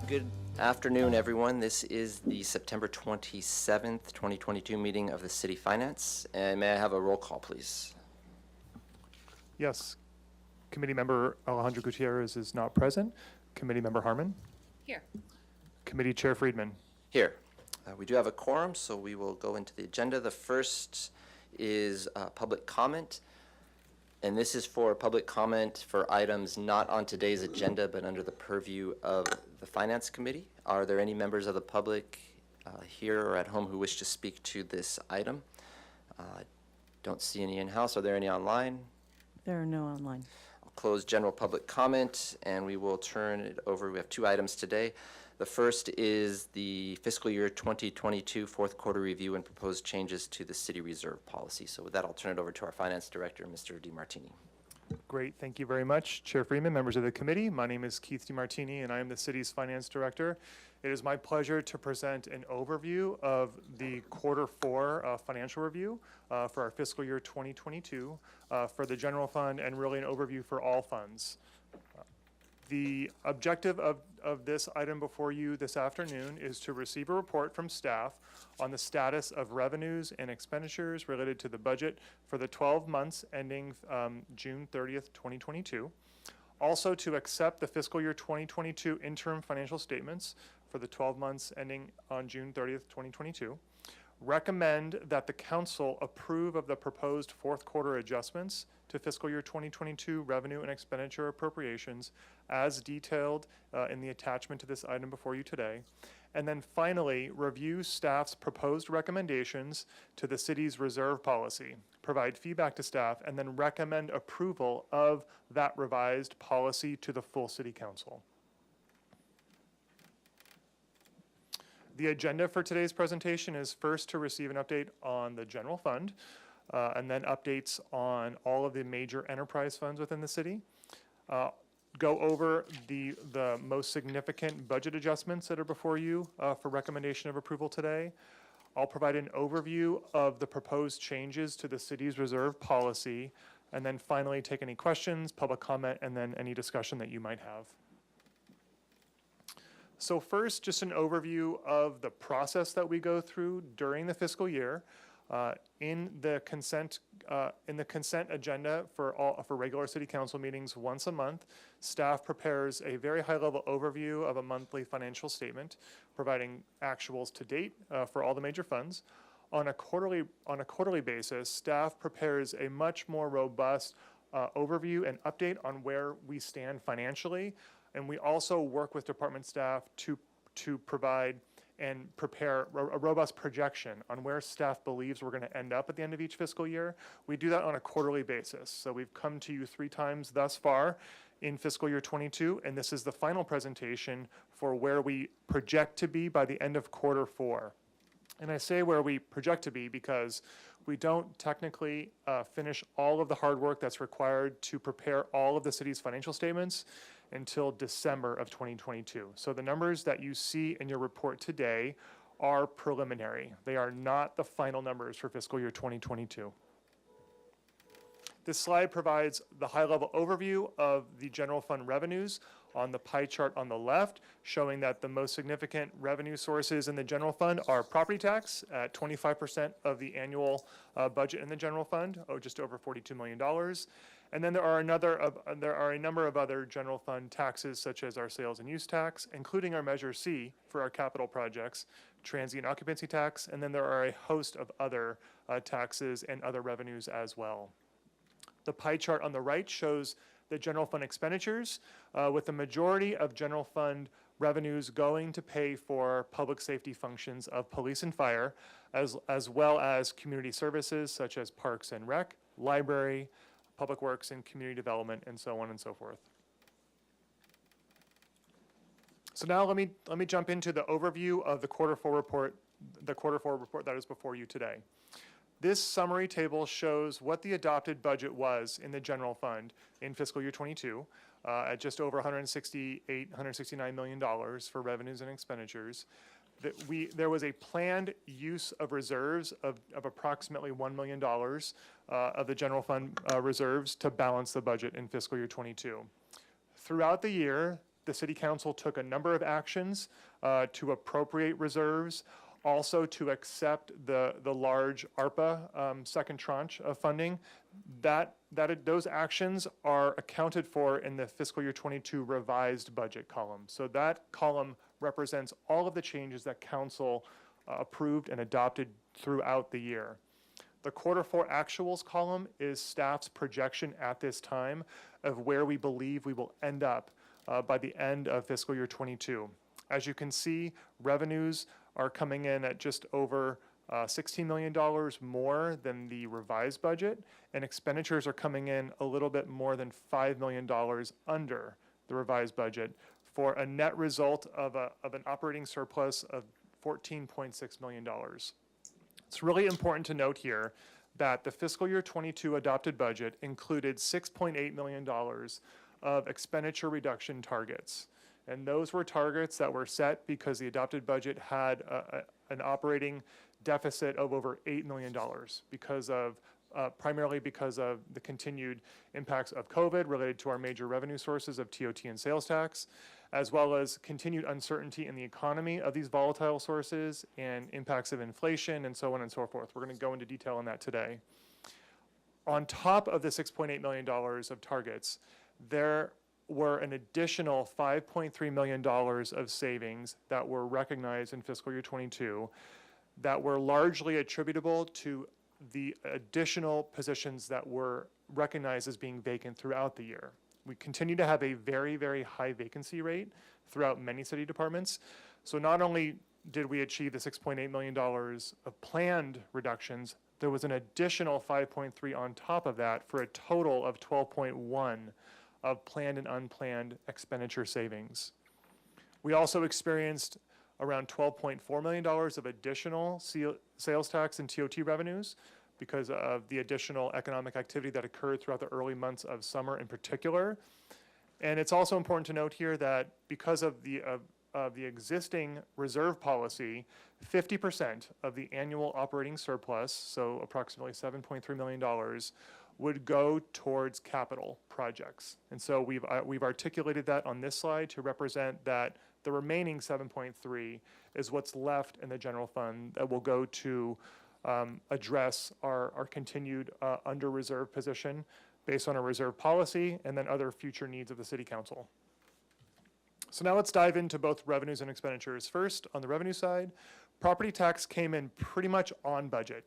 Good afternoon, everyone. This is the September 27th, 2022 meeting of the City Finance. And may I have a roll call, please? Yes. Committee member Alejandro Gutierrez is not present. Committee member Harmon. Here. Committee Chair Friedman. Here. We do have a quorum, so we will go into the agenda. The first is public comment. And this is for public comment for items not on today's agenda, but under the purview of the Finance Committee. Are there any members of the public here or at home who wish to speak to this item? Don't see any in-house. Are there any online? There are no online. I'll close general public comment, and we will turn it over. We have two items today. The first is the fiscal year 2022 fourth quarter review and proposed changes to the city reserve policy. So with that, I'll turn it over to our finance director, Mr. DeMartini. Great, thank you very much. Chair Friedman, members of the committee, my name is Keith DeMartini and I am the city's finance director. It is my pleasure to present an overview of the quarter four financial review for our fiscal year 2022 for the general fund, and really an overview for all funds. The objective of this item before you this afternoon is to receive a report from staff on the status of revenues and expenditures related to the budget for the 12 months ending June 30th, 2022. Also to accept the fiscal year 2022 interim financial statements for the 12 months ending on June 30th, 2022. Recommend that the council approve of the proposed fourth quarter adjustments to fiscal year 2022 revenue and expenditure appropriations as detailed in the attachment to this item before you today. And then finally, review staff's proposed recommendations to the city's reserve policy, provide feedback to staff, and then recommend approval of that revised policy to the full city council. The agenda for today's presentation is first to receive an update on the general fund, and then updates on all of the major enterprise funds within the city. Go over the most significant budget adjustments that are before you for recommendation of approval today. I'll provide an overview of the proposed changes to the city's reserve policy, and then finally take any questions, public comment, and then any discussion that you might have. So first, just an overview of the process that we go through during the fiscal year. In the consent agenda for regular city council meetings once a month, staff prepares a very high-level overview of a monthly financial statement, providing actuals to date for all the major funds. On a quarterly basis, staff prepares a much more robust overview and update on where we stand financially. And we also work with department staff to provide and prepare a robust projection on where staff believes we're going to end up at the end of each fiscal year. We do that on a quarterly basis. So we've come to you 3 times thus far in fiscal year 22, and this is the final presentation for where we project to be by the end of quarter 4. And I say where we project to be because we don't technically finish all of the hard work that's required to prepare all of the city's financial statements until December of 2022. So the numbers that you see in your report today are preliminary. They are not the final numbers for fiscal year 2022. This slide provides the high-level overview of the general fund revenues on the pie chart on the left, showing that the most significant revenue sources in the general fund are property tax at 25% of the annual budget in the general fund, just over $42 million. And then there are a number of other general fund taxes, such as our sales and use tax, including our Measure C for our capital projects, transient occupancy tax, and then there are a host of other taxes and other revenues as well. The pie chart on the right shows the general fund expenditures, with the majority of general fund revenues going to pay for public safety functions of police and fire, as well as community services such as parks and rec, library, public works and community development, and so on and so forth. So now let me jump into the overview of the quarter four report that is before you today. This summary table shows what the adopted budget was in the general fund in fiscal year 22 at just over $169 million for revenues and expenditures. There was a planned use of reserves of approximately $1 million of the general fund reserves to balance the budget in fiscal year 22. Throughout the year, the city council took a number of actions to appropriate reserves, also to accept the large ARPA second tranche of funding. Those actions are accounted for in the fiscal year 22 revised budget column. So that column represents all of the changes that council approved and adopted throughout the year. The quarter 4 actuals column is staff's projection at this time of where we believe we will end up by the end of fiscal year 22. As you can see, revenues are coming in at just over $16 million more than the revised budget, and expenditures are coming in a little bit more than $5 million under the revised budget, for a net result of an operating surplus of $14.6 million. It's really important to note here that the fiscal year 22 adopted budget included $6.8 million of expenditure reduction targets. And those were targets that were set because the adopted budget had an operating deficit of over $8 million primarily because of the continued impacts of COVID related to our major revenue sources of TOT and sales tax, as well as continued uncertainty in the economy of these volatile sources and impacts of inflation and so on and so forth. We're going to go into detail on that today. On top of the $6.8 million of targets, there were an additional $5.3 million of savings that were recognized in fiscal year 22 that were largely attributable to the additional positions that were recognized as being vacant throughout the year. We continue to have a very, very high vacancy rate throughout many city departments. So not only did we achieve the $6.8 million of planned reductions, there was an additional 5.3 on top of that for a total of 12.1 of planned and unplanned expenditure savings. We also experienced around $12.4 million of additional sales tax and TOT revenues because of the additional economic activity that occurred throughout the early months of summer in particular. And it's also important to note here that because of the existing reserve policy, 50% of the annual operating surplus, so approximately $7.3 million, would go towards capital projects. And so we've articulated that on this slide to represent that the remaining 7.3 is what's left in the general fund that will go to address our continued under reserve position based on a reserve policy and then other future needs of the city council. So now let's dive into both revenues and expenditures. First, on the revenue side, property tax came in pretty much on budget.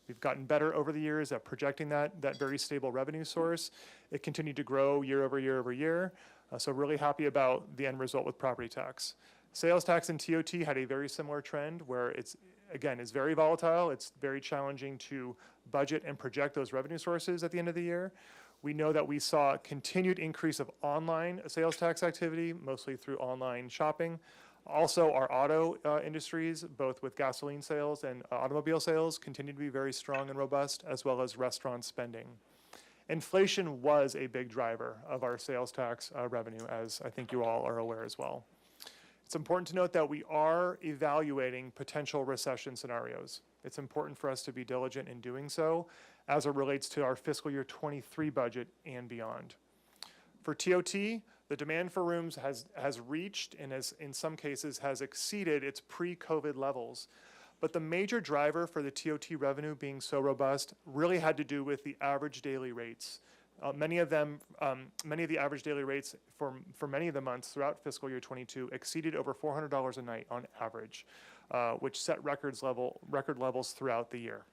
We've gotten better over the years at projecting that very stable revenue source. It continued to grow year over year over year. So really happy about the end result with property tax. Sales tax and TOT had a very similar trend where it's very volatile. It's very challenging to budget and project those revenue sources at the end of the year. We know that we saw a continued increase of online sales tax activity, mostly through online shopping. Also, our auto industries, both with gasoline sales and automobile sales, continue to be very strong and robust, as well as restaurant spending. Inflation was a big driver of our sales tax revenue, as I think you all are aware as well. It's important to note that we are evaluating potential recession scenarios. It's important for us to be diligent in doing so as it relates to our fiscal year 23 budget and beyond. For TOT, the demand for rooms has reached and in some cases has exceeded its pre-COVID levels. But the major driver for the TOT revenue being so robust really had to do with the average daily rates. Many of the average daily rates for many of the months throughout fiscal year 22 exceeded over $400 a night on average, which set record levels throughout the year.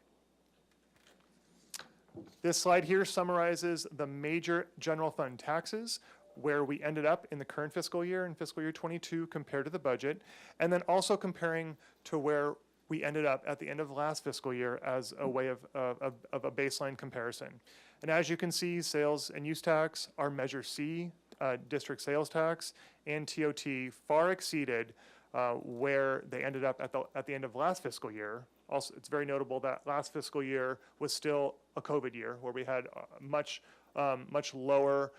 This slide here summarizes the major general fund taxes, where we ended up in the current fiscal year, in fiscal year 22, compared to the budget, and then also comparing to where we ended up at the end of last fiscal year as a way of a baseline comparison. And as you can see, sales and use tax, our Measure C, district sales tax, and TOT far exceeded where they ended up at the end of last fiscal year. Also, it's very notable that last fiscal year was still a COVID year, where we had much lower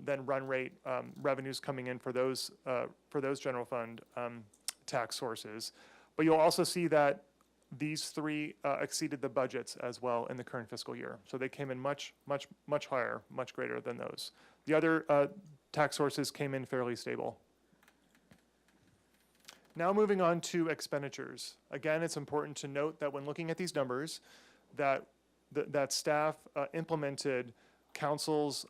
than run rate revenues coming in for those general fund tax sources. But you'll also see that these three exceeded the budgets as well in the current fiscal year. So they came in much higher, much greater than those. The other tax sources came in fairly stable. Now moving on to expenditures. Again, it's important to note that when looking at these numbers, that staff implemented council's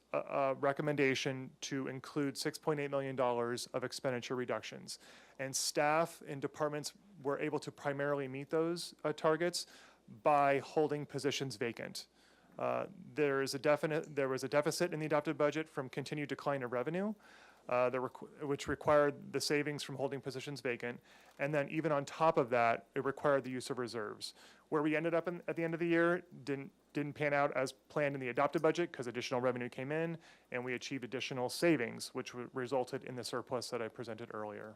recommendation to include $6.8 million of expenditure reductions. And staff in departments were able to primarily meet those targets by holding positions vacant. There was a deficit in the adopted budget from continued decline of revenue, which required the savings from holding positions vacant. And then even on top of that, it required the use of reserves. Where we ended up at the end of the year didn't pan out as planned in the adopted budget because additional revenue came in and we achieved additional savings, which resulted in the surplus that I presented earlier.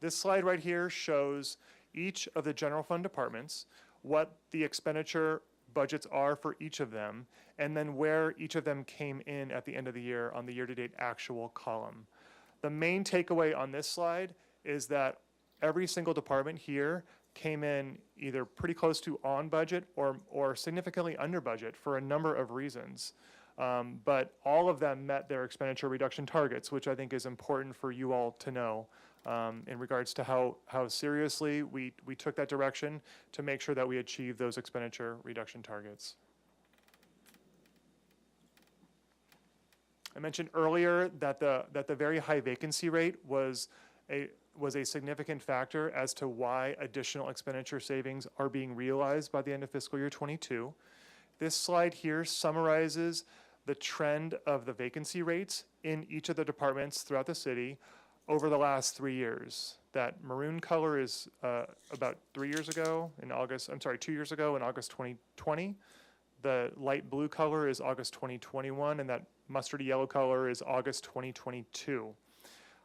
This slide right here shows each of the general fund departments, what the expenditure budgets are for each of them, and then where each of them came in at the end of the year on the year-to-date actual column. The main takeaway on this slide is that every single department here came in either pretty close to on budget or significantly under budget for a number of reasons. But all of them met their expenditure reduction targets, which I think is important for you all to know in regards to how seriously we took that direction to make sure that we achieve those expenditure reduction targets. I mentioned earlier that the very high vacancy rate was a significant factor as to why additional expenditure savings are being realized by the end of fiscal year 22. This slide here summarizes the trend of the vacancy rates in each of the departments throughout the city over the last 3 years. That maroon color is about 3 years ago in August, 2 years ago in August 2020. The light blue color is August 2021, and that mustardy yellow color is August 2022.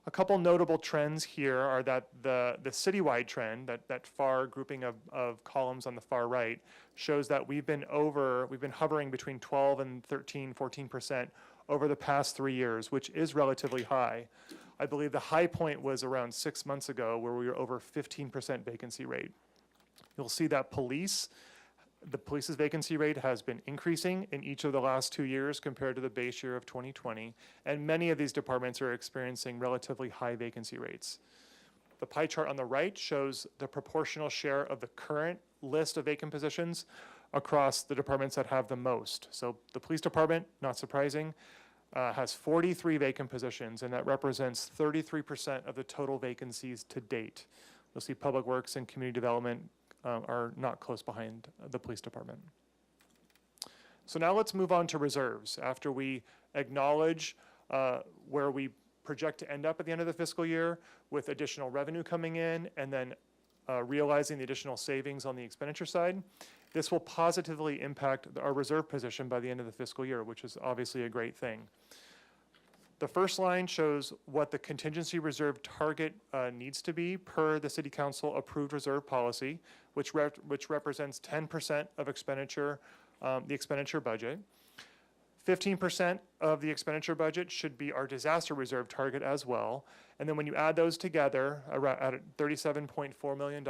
A couple notable trends here are that the citywide trend, that far grouping of columns on the far right, shows that we've been hovering between 12 and 13, 14% over the past 3 years, which is relatively high. I believe the high point was around 6 months ago where we were over 15% vacancy rate. You'll see that the police's vacancy rate has been increasing in each of the last 2 years compared to the base year of 2020, and many of these departments are experiencing relatively high vacancy rates. The pie chart on the right shows the proportional share of the current list of vacant positions across the departments that have the most. So the police department, not surprising, has 43 vacant positions, and that represents 33% of the total vacancies to date. You'll see Public Works and Community Development are not close behind the police department. So now let's move on to reserves. After we acknowledge where we project to end up at the end of the fiscal year with additional revenue coming in and then realizing the additional savings on the expenditure side, this will positively impact our reserve position by the end of the fiscal year, which is obviously a great thing. The first line shows what the contingency reserve target needs to be per the City Council approved reserve policy, which represents 10% of expenditure, the expenditure budget. 15% of the expenditure budget should be our disaster reserve target as well. And then when you add those together at $37.4 million,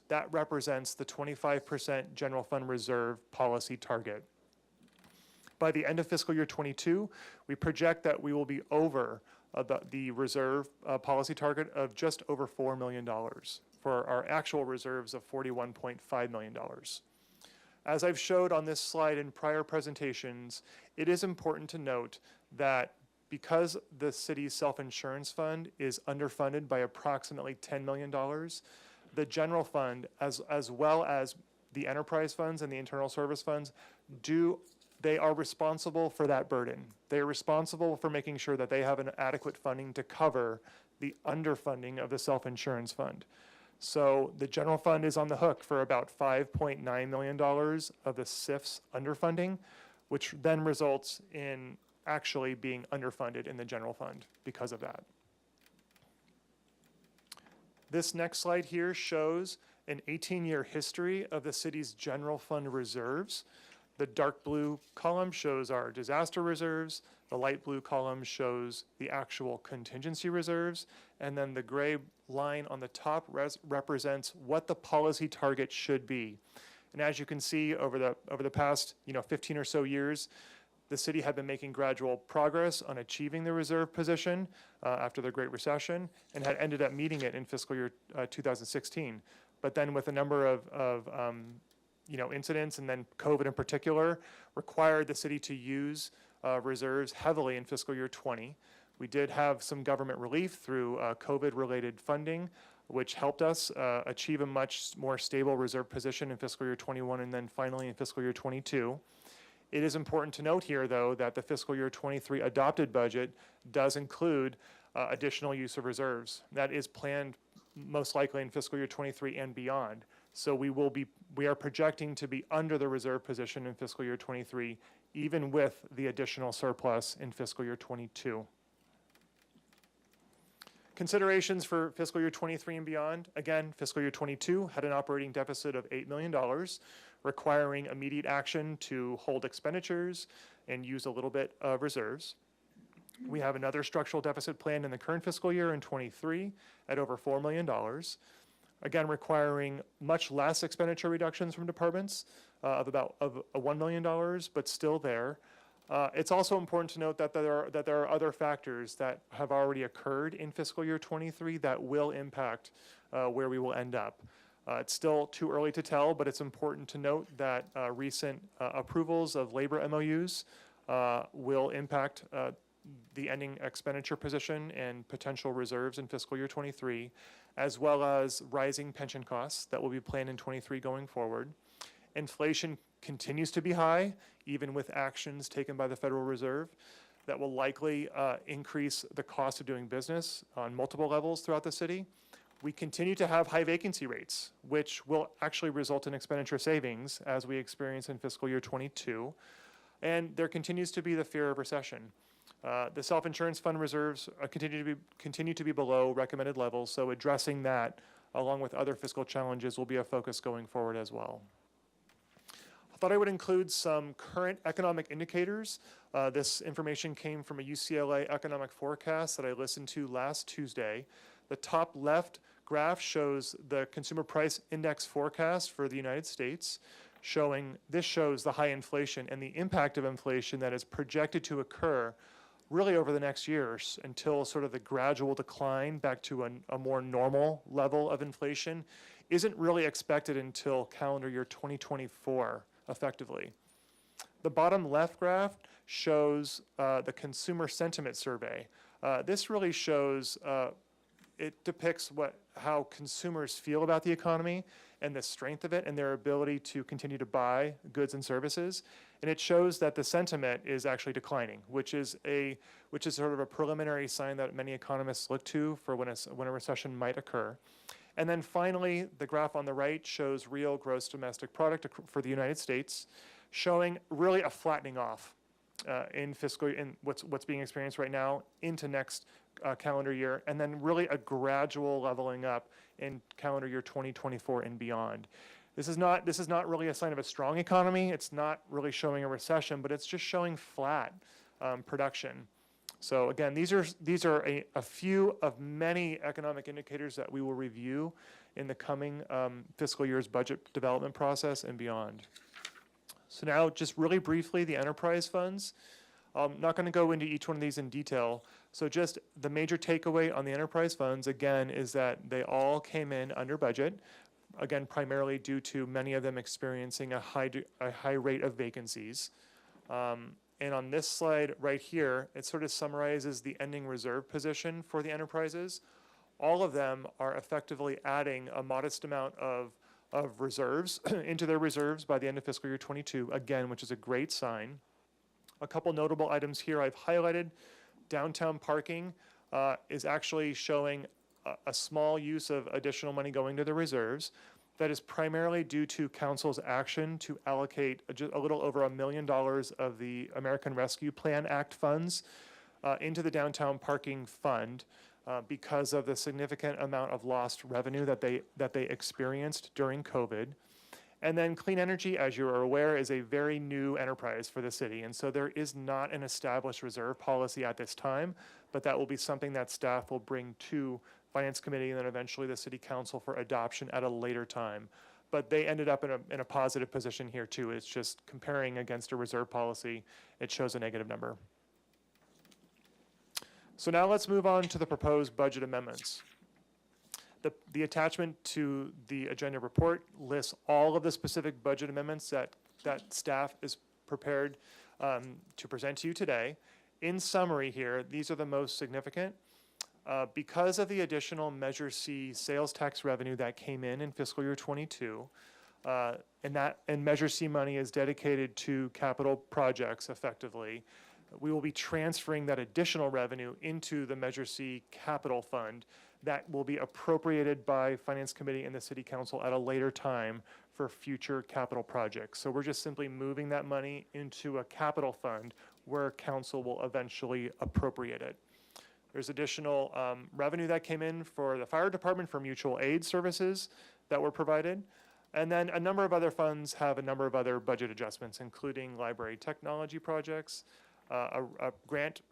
that represents the 25% general fund reserve policy target. By the end of fiscal year 22, we project that we will be over the reserve policy target of just over $4 million for our actual reserves of $41.5 million. As I've showed on this slide in prior presentations, it is important to note that because the city's self-insurance fund is underfunded by approximately $10 million, the general fund, as well as the enterprise funds and the internal service funds, they are responsible for that burden. They are responsible for making sure that they have an adequate funding to cover the underfunding of the self-insurance fund. So the general fund is on the hook for about $5.9 million of the SIF's underfunding, which then results in actually being underfunded in the general fund because of that. This next slide here shows an 18-year history of the city's general fund reserves. The dark blue column shows our disaster reserves. The light blue column shows the actual contingency reserves. And then the gray line on the top represents what the policy target should be. And as you can see over the past 15 or so years, The city had been making gradual progress on achieving the reserve position after the Great Recession and had ended up meeting it in fiscal year 2016. But then with a number of incidents, and then COVID in particular, required the city to use reserves heavily in fiscal year 20. We did have some government relief through COVID-related funding, which helped us achieve a much more stable reserve position in fiscal year 21 and then finally in fiscal year 22. It is important to note here, though, that the fiscal year 23 adopted budget does include additional use of reserves. That is planned most likely in fiscal year 23 and beyond. So we are projecting to be under the reserve position in fiscal year 23, even with the additional surplus in fiscal year 22. Considerations for fiscal year 23 and beyond. Again, fiscal year 22 had an operating deficit of $8 million, requiring immediate action to hold expenditures and use a little bit of reserves. We have another structural deficit planned in the current fiscal year in 23 at over $4 million. Again, requiring much less expenditure reductions from departments of $1 million, but still there. It's also important to note that there are other factors that have already occurred in fiscal year 23 that will impact where we will end up. It's still too early to tell, but it's important to note that recent approvals of labor MOUs will impact the ending expenditure position and potential reserves in fiscal year 23, as well as rising pension costs that will be planned in 23 going forward. Inflation continues to be high, even with actions taken by the Federal Reserve that will likely increase the cost of doing business on multiple levels throughout the city. We continue to have high vacancy rates, which will actually result in expenditure savings as we experience in fiscal year 22. And there continues to be the fear of recession. The self-insurance fund reserves continue to be below recommended levels, so addressing that along with other fiscal challenges will be a focus going forward as well. I thought I would include some current economic indicators. This information came from a UCLA economic forecast that I listened to last Tuesday. The top left graph shows the consumer price index forecast for the United States, this shows the high inflation and the impact of inflation that is projected to occur really over the next years until sort of the gradual decline back to a more normal level of inflation isn't really expected until calendar year 2024 effectively. The bottom left graph shows the consumer sentiment survey. This really shows, it depicts how consumers feel about the economy and the strength of it and their ability to continue to buy goods and services. And it shows that the sentiment is actually declining, which is sort of a preliminary sign that many economists look to for when a recession might occur. And then finally, the graph on the right shows real gross domestic product for the United States, showing really a flattening off in what's being experienced right now into next calendar year, and then really a gradual leveling up in calendar year 2024 and beyond. This is not really a sign of a strong economy. It's not really showing a recession, but it's just showing flat production. So again, these are a few of many economic indicators that we will review in the coming fiscal year's budget development process and beyond. So now, just really briefly, the enterprise funds. I'm not going to go into each one of these in detail. So just the major takeaway on the enterprise funds, again, is that they all came in under budget, again, primarily due to many of them experiencing a high rate of vacancies. And on this slide right here, it sort of summarizes the ending reserve position for the enterprises. All of them are effectively adding a modest amount of reserves into their reserves by the end of fiscal year 22, again, which is a great sign. A couple notable items here I've highlighted. Downtown parking is actually showing a small use of additional money going to the reserves. That is primarily due to council's action to allocate a little over $1 million of the American Rescue Plan Act funds into the downtown parking fund because of the significant amount of lost revenue that they experienced during COVID. And then clean energy, as you are aware, is a very new enterprise for the city. And so there is not an established reserve policy at this time, but that will be something that staff will bring to Finance Committee and then eventually the City Council for adoption at a later time. but they ended up in a positive position here too. It's just comparing against a reserve policy, it shows a negative number. So now let's move on to the proposed budget amendments. The attachment to the agenda report lists all of the specific budget amendments that staff is prepared to present to you today. In summary here, these are the most significant. Because of the additional Measure C sales tax revenue that came in fiscal year 22, and Measure C money is dedicated to capital projects effectively, we will be transferring that additional revenue into the Measure C capital fund that will be appropriated by Finance Committee and the City Council at a later time for future capital projects. So we're just simply moving that money into a capital fund where Council will eventually appropriate it. There's additional revenue that came in for the fire department for mutual aid services that were provided. And then a number of other funds have a number of other budget adjustments, including library technology projects, a grant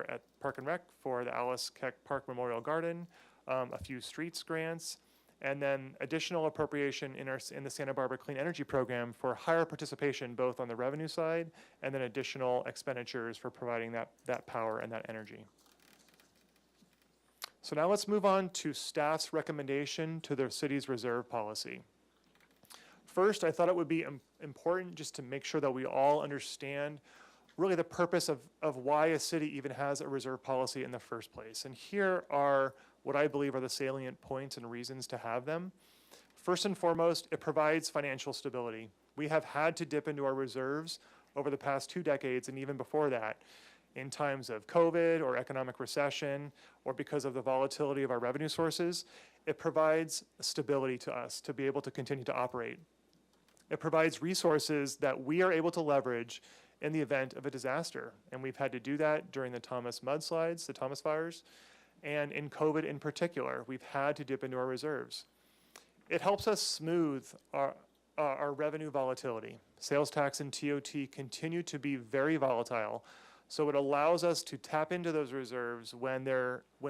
at Park and Rec for the Alice Keck Park Memorial Garden, a few streets grants, and then additional appropriation in the Santa Barbara Clean Energy Program for higher participation both on the revenue side and then additional expenditures for providing that power and that energy. So now let's move on to staff's recommendation to the city's reserve policy. First, I thought it would be important just to make sure that we all understand really the purpose of why a city even has a reserve policy in the first place. And here are what I believe are the salient points and reasons to have them. First and foremost, it provides financial stability. We have had to dip into our reserves over the past 2 decades and even before that in times of COVID or economic recession or because of the volatility of our revenue sources. It provides stability to us to be able to continue to operate. It provides resources that we are able to leverage in the event of a disaster. And we've had to do that during the Thomas mudslides, the Thomas fires, and in COVID in particular, we've had to dip into our reserves. It helps us smooth our revenue volatility. Sales tax and TOT continue to be very volatile, so it allows us to tap into those reserves when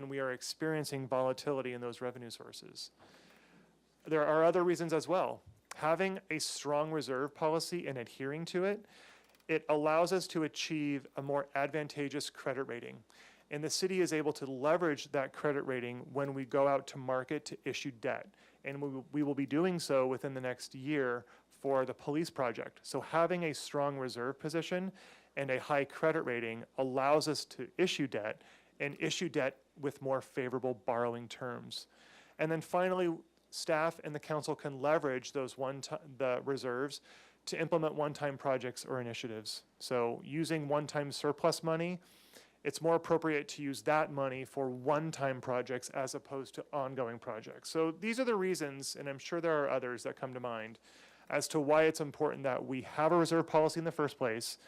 we are experiencing volatility in those revenue sources. There are other reasons as well. Having a strong reserve policy and adhering to it, it allows us to achieve a more advantageous credit rating. And the city is able to leverage that credit rating when we go out to market to issue debt. And we will be doing so within the next year for the police project. So having a strong reserve position and a high credit rating allows us to issue debt and issue debt with more favorable borrowing terms. And then finally, staff and the council can leverage those the reserves to implement one-time projects or initiatives. So using one-time surplus money, it's more appropriate to use that money for one-time projects as opposed to ongoing projects. So these are the reasons, and I'm sure there are others that come to mind, as to why it's important that we have a reserve policy in the first place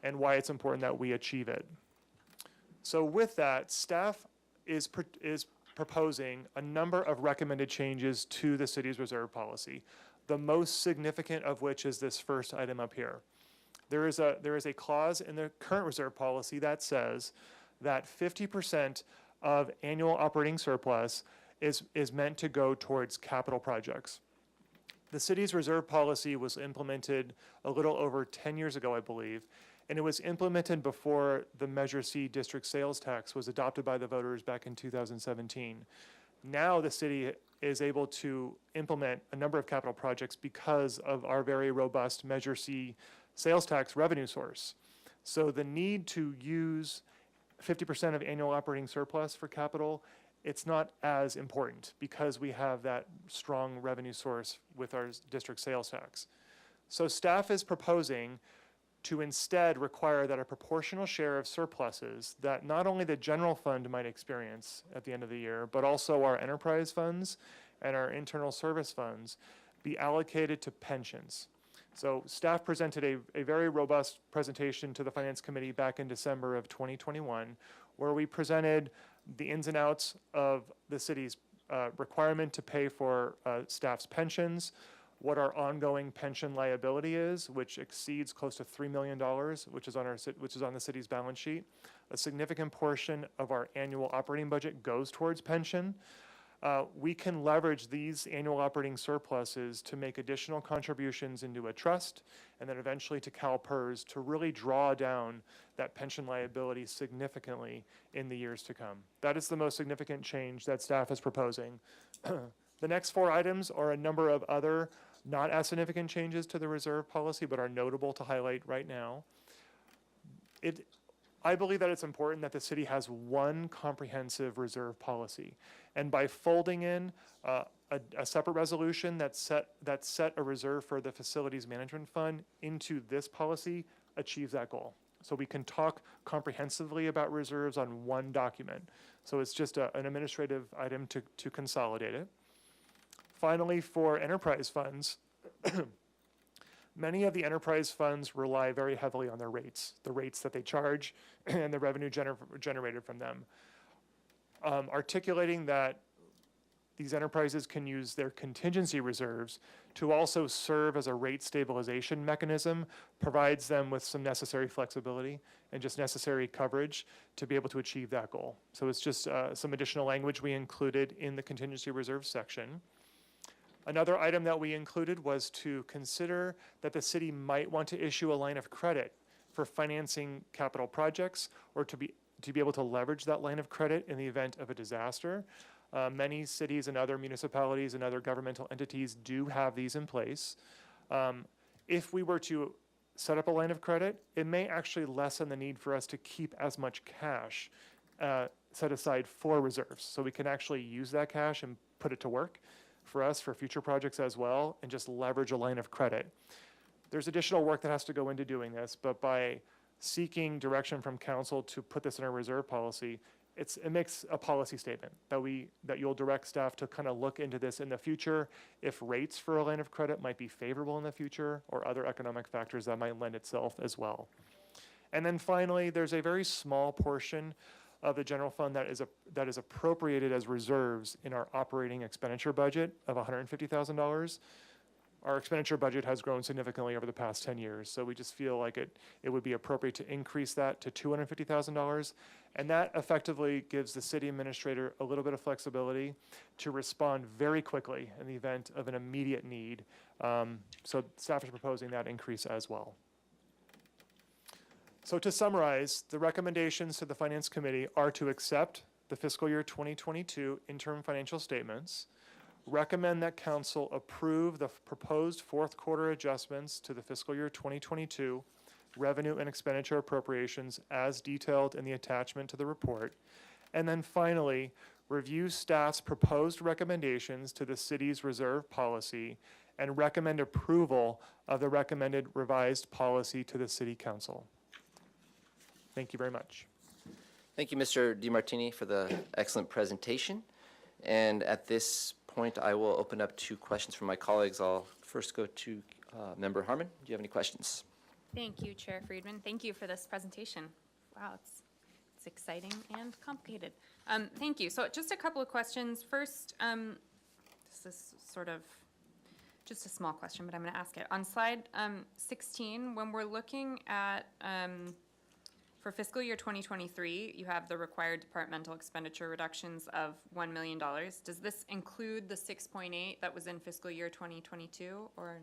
and why it's important that we achieve it. So with that, staff is proposing a number of recommended changes to the city's reserve policy, the most significant of which is this first item up here. There is a clause in the current reserve policy that says that 50% of annual operating surplus is meant to go towards capital projects. The city's reserve policy was implemented a little over 10 years ago, I believe, and it was implemented before the Measure C district sales tax was adopted by the voters back in 2017. Now the city is able to implement a number of capital projects because of our very robust Measure C sales tax revenue source. So the need to use 50% of annual operating surplus for capital, it's not as important because we have that strong revenue source with our district sales tax. So staff is proposing to instead require that a proportional share of surpluses that not only the general fund might experience at the end of the year, but also our enterprise funds and our internal service funds be allocated to pensions. So staff presented a very robust presentation to the Finance Committee back in December of 2021, where we presented the ins and outs of the city's requirement to pay for staff's pensions, what our ongoing pension liability is, which exceeds close to $3 million, which is on the city's balance sheet. A significant portion of our annual operating budget goes towards pension. we can leverage these annual operating surpluses to make additional contributions into a trust and then eventually to CalPERS to really draw down that pension liability significantly in the years to come. That is the most significant change that staff is proposing. The next 4 items are a number of other not as significant changes to the reserve policy, but are notable to highlight right now. I believe that it's important that the city has one comprehensive reserve policy. And by folding in a separate resolution that set a reserve for the facilities management fund into this policy achieves that goal. So we can talk comprehensively about reserves on one document. So it's just an administrative item to consolidate it. Finally, for enterprise funds, many of the enterprise funds rely very heavily on their rates, the rates that they charge and the revenue generated from them. Articulating that these enterprises can use their contingency reserves to also serve as a rate stabilization mechanism provides them with some necessary flexibility and just necessary coverage to be able to achieve that goal. So it's just some additional language we included in the contingency reserve section. Another item that we included was to consider that the city might want to issue a line of credit for financing capital projects or to be able to leverage that line of credit in the event of a disaster. Many cities and other municipalities and other governmental entities do have these in place. If we were to set up a line of credit, it may actually lessen the need for us to keep as much cash set aside for reserves. So we can actually use that cash and put it to work for us for future projects as well and just leverage a line of credit. There's additional work that has to go into doing this, but by seeking direction from council to put this in a reserve policy, it makes a policy statement that you'll direct staff to kind of look into this in the future if rates for a line of credit might be favorable in the future or other economic factors that might lend itself as well. And then finally, there's a very small portion of the general fund that is appropriated as reserves in our operating expenditure budget of $150,000. Our expenditure budget has grown significantly over the past 10 years, so we just feel like it would be appropriate to increase that to $250,000, and that effectively gives the city administrator a little bit of flexibility to respond very quickly in the event of an immediate need. So staff is proposing that increase as well. So to summarize, the recommendations to the Finance Committee are to accept the fiscal year 2022 interim financial statements, recommend that council approve the proposed fourth quarter adjustments to the fiscal year 2022 revenue and expenditure appropriations as detailed in the attachment to the report, and then finally, review staff's proposed recommendations to the city's reserve policy and recommend approval of the recommended revised policy to the city council. Thank you very much. Thank you, Mr. DeMartini, for the excellent presentation. And at this point, I will open up to questions from my colleagues. I'll first go to Member Harmon. Do you have any questions? Thank you, Chair Friedman. Thank you for this presentation. Wow, it's exciting and complicated. Thank you. So just a couple of questions. First, this is sort of just a small question, but I'm going to ask it. On slide 16, when we're looking at for fiscal year 2023, you have the required departmental expenditure reductions of $1 million. Does this include the 6.8 that was in fiscal year 2022, or?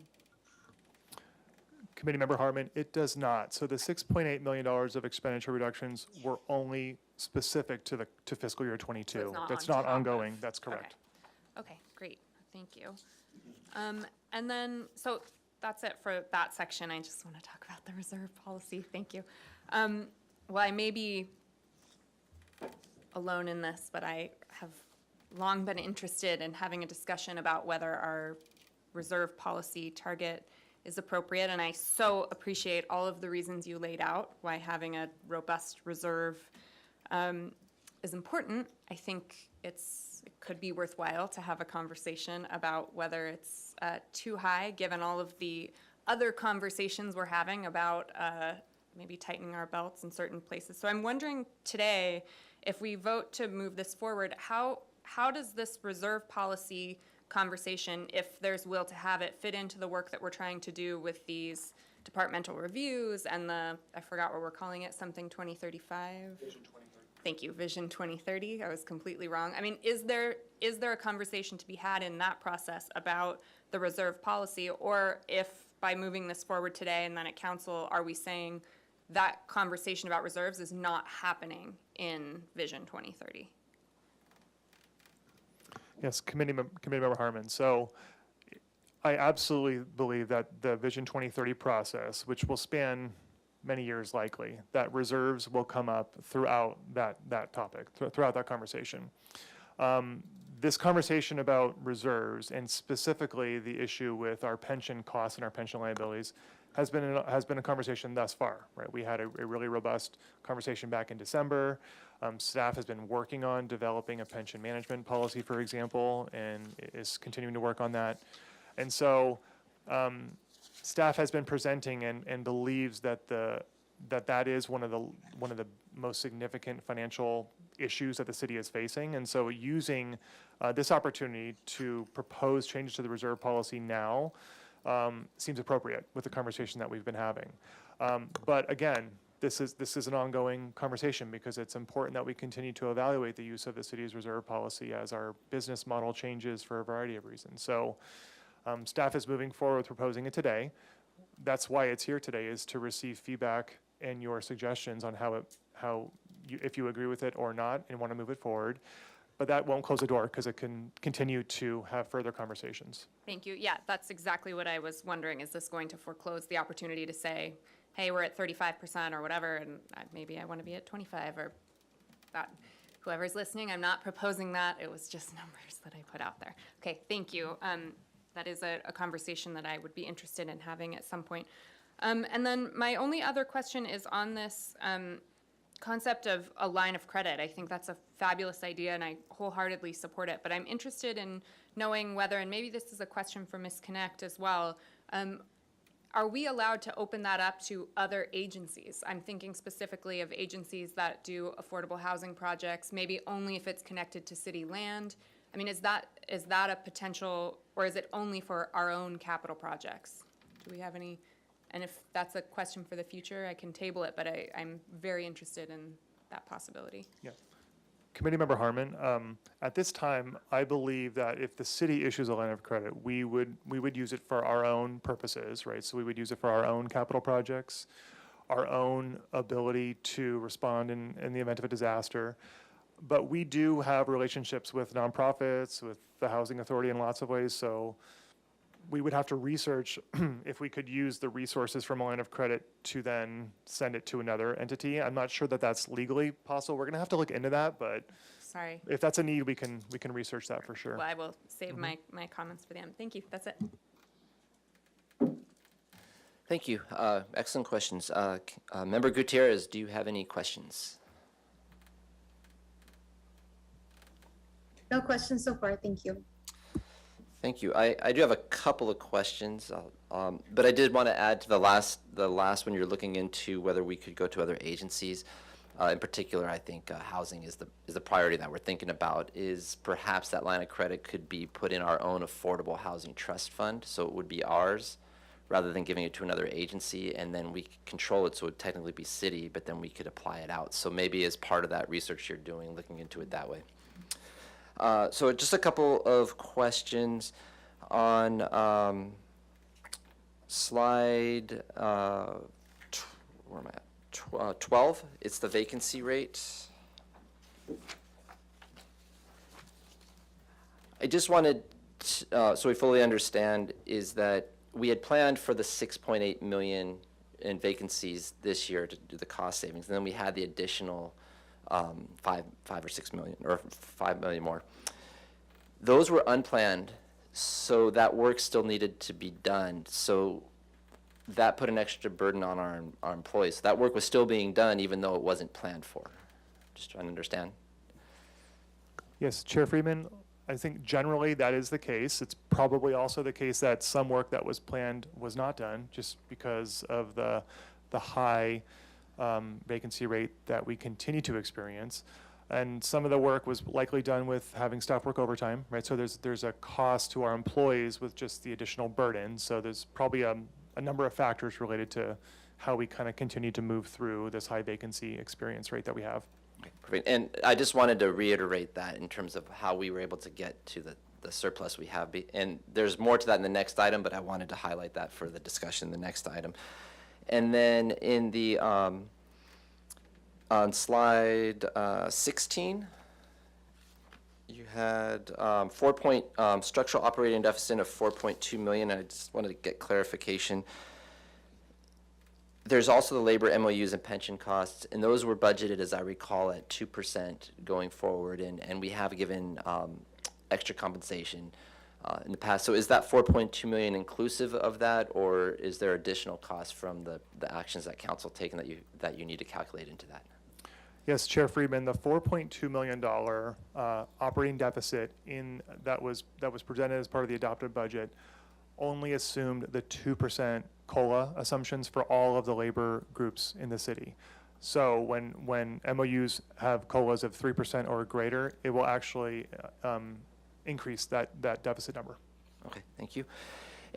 Committee Member Harmon, it does not. So the $6.8 million of expenditure reductions were only specific to fiscal year 22. So it's not That's on not top ongoing. of- That's correct. Okay, great. Thank you. And then, so that's it for that section. I just want to talk about the reserve policy. Thank you. Well, I may be alone in this, but I have long been interested in having a discussion about whether our reserve policy target is appropriate, and I so appreciate all of the reasons you laid out why having a robust reserve is important. I think it could be worthwhile to have a conversation about whether it's too high, given all of the other conversations we're having about maybe tightening our belts in certain places. So I'm wondering today, if we vote to move this forward, how does this reserve policy conversation, if there's will to have it, fit into the work that we're trying to do with these departmental reviews and I forgot what we're calling it, something 2035? Thank you, Vision 2030. I was completely wrong. I mean, is there a conversation to be had in that process about the reserve policy? Or if by moving this forward today and then at council, are we saying that conversation about reserves is not happening in Vision 2030? Yes, Committee Member Harmon. So I absolutely believe that the Vision 2030 process, which will span many years likely, that reserves will come up throughout that topic, throughout that conversation. This conversation about reserves, and specifically the issue with our pension costs and our pension liabilities, has been a conversation thus far, right? We had a really robust conversation back in December. Staff has been working on developing a pension management policy, for example, and is continuing to work on that. And so staff has been presenting and believes that that is one of the most significant financial issues that the city is facing. And so using this opportunity to propose changes to the reserve policy now seems appropriate with the conversation that we've been having. But again, this is an ongoing conversation because it's important that we continue to evaluate the use of the city's reserve policy as our business model changes for a variety of reasons. So staff is moving forward with proposing it today. That's why it's here today, is to receive feedback and your suggestions on if you agree with it or not and want to move it forward. But that won't close the door because it can continue to have further conversations. Thank you. Yeah, that's exactly what I was wondering. Is this going to foreclose the opportunity to say, hey, we're at 35% or whatever, and maybe I want to be at 25 or that? Whoever's listening, I'm not proposing that. It was just numbers that I put out there. Okay, thank you. That is a conversation that I would be interested in having at some point. And then my only other question is on this concept of a line of credit. I think that's a fabulous idea, and I wholeheartedly support it. But I'm interested in knowing whether, and maybe this is a question for Ms. Connect as well, are we allowed to open that up to other agencies? I'm thinking specifically of agencies that do affordable housing projects, maybe only if it's connected to city land. I mean, is that a potential, or is it only for our own capital projects? Do we have any? And if that's a question for the future, I can table it, but I'm very interested in that possibility. Yeah. Committee Member Harmon, at this time, I believe that if the city issues a line of credit, we would use it for our own purposes, right? So we would use it for our own capital projects, our own ability to respond in the event of a disaster. But we do have relationships with nonprofits, with the Housing Authority in lots of ways, so we would have to research if we could use the resources from a line of credit to then send it to another entity. I'm not sure that that's legally possible. We're gonna have to look into that, but Sorry. if that's a need, we can research that for sure. Well, I will save my comments for the end. Thank you. That's it. Thank you. Excellent questions. Member Gutierrez, do you have any questions? No questions so far, thank you. Thank you. I do have a couple of questions, but I did want to add to the last one. You're looking into whether we could go to other agencies. In particular, I think housing is the priority that we're thinking about. Is perhaps that line of credit could be put in our own affordable housing trust fund, so it would be ours, rather than giving it to another agency, and then we control it, so it would technically be city, but then we could apply it out. So maybe as part of that research you're doing, looking into it that way. So just a couple of questions on slide, where am I at? 12, it's the vacancy rate. I just wanted, so we fully understand, is that we had planned for the 6.8 million in vacancies this year to do the cost savings, and then we had the additional 5 or 6 million, or 5 million more. Those were unplanned, so that work still needed to be done. So that put an extra burden on our employees. So that work was still being done even though it wasn't planned for. Just trying to understand. Yes, Chair Freeman, I think generally that is the case. It's probably also the case that some work that was planned was not done just because of the high vacancy rate that we continue to experience. And some of the work was likely done with having staff work overtime, right? So there's a cost to our employees with just the additional burden. So there's probably a number of factors related to how we kind of continue to move through this high vacancy experience rate that we have. Perfect. And I just wanted to reiterate that in terms of how we were able to get to the surplus we have. And there's more to that in the next item, but I wanted to highlight that for the discussion in the next item. And then in the, on slide 16, you had structural operating deficit of 4.2 million. I just wanted to get clarification. There's also the labor MOUs and pension costs, and those were budgeted, as I recall, at 2% going forward, and we have given extra compensation in the past. So is that 4.2 million inclusive of that, or is there additional costs from the actions that council taken that you need to calculate into that? Yes, Chair Friedman, the $4.2 million operating deficit that was presented as part of the adopted budget only assumed the 2% COLA assumptions for all of the labor groups in the city. So when MOUs have COLAs of 3% or greater, it will actually increase that deficit number. Okay, thank you.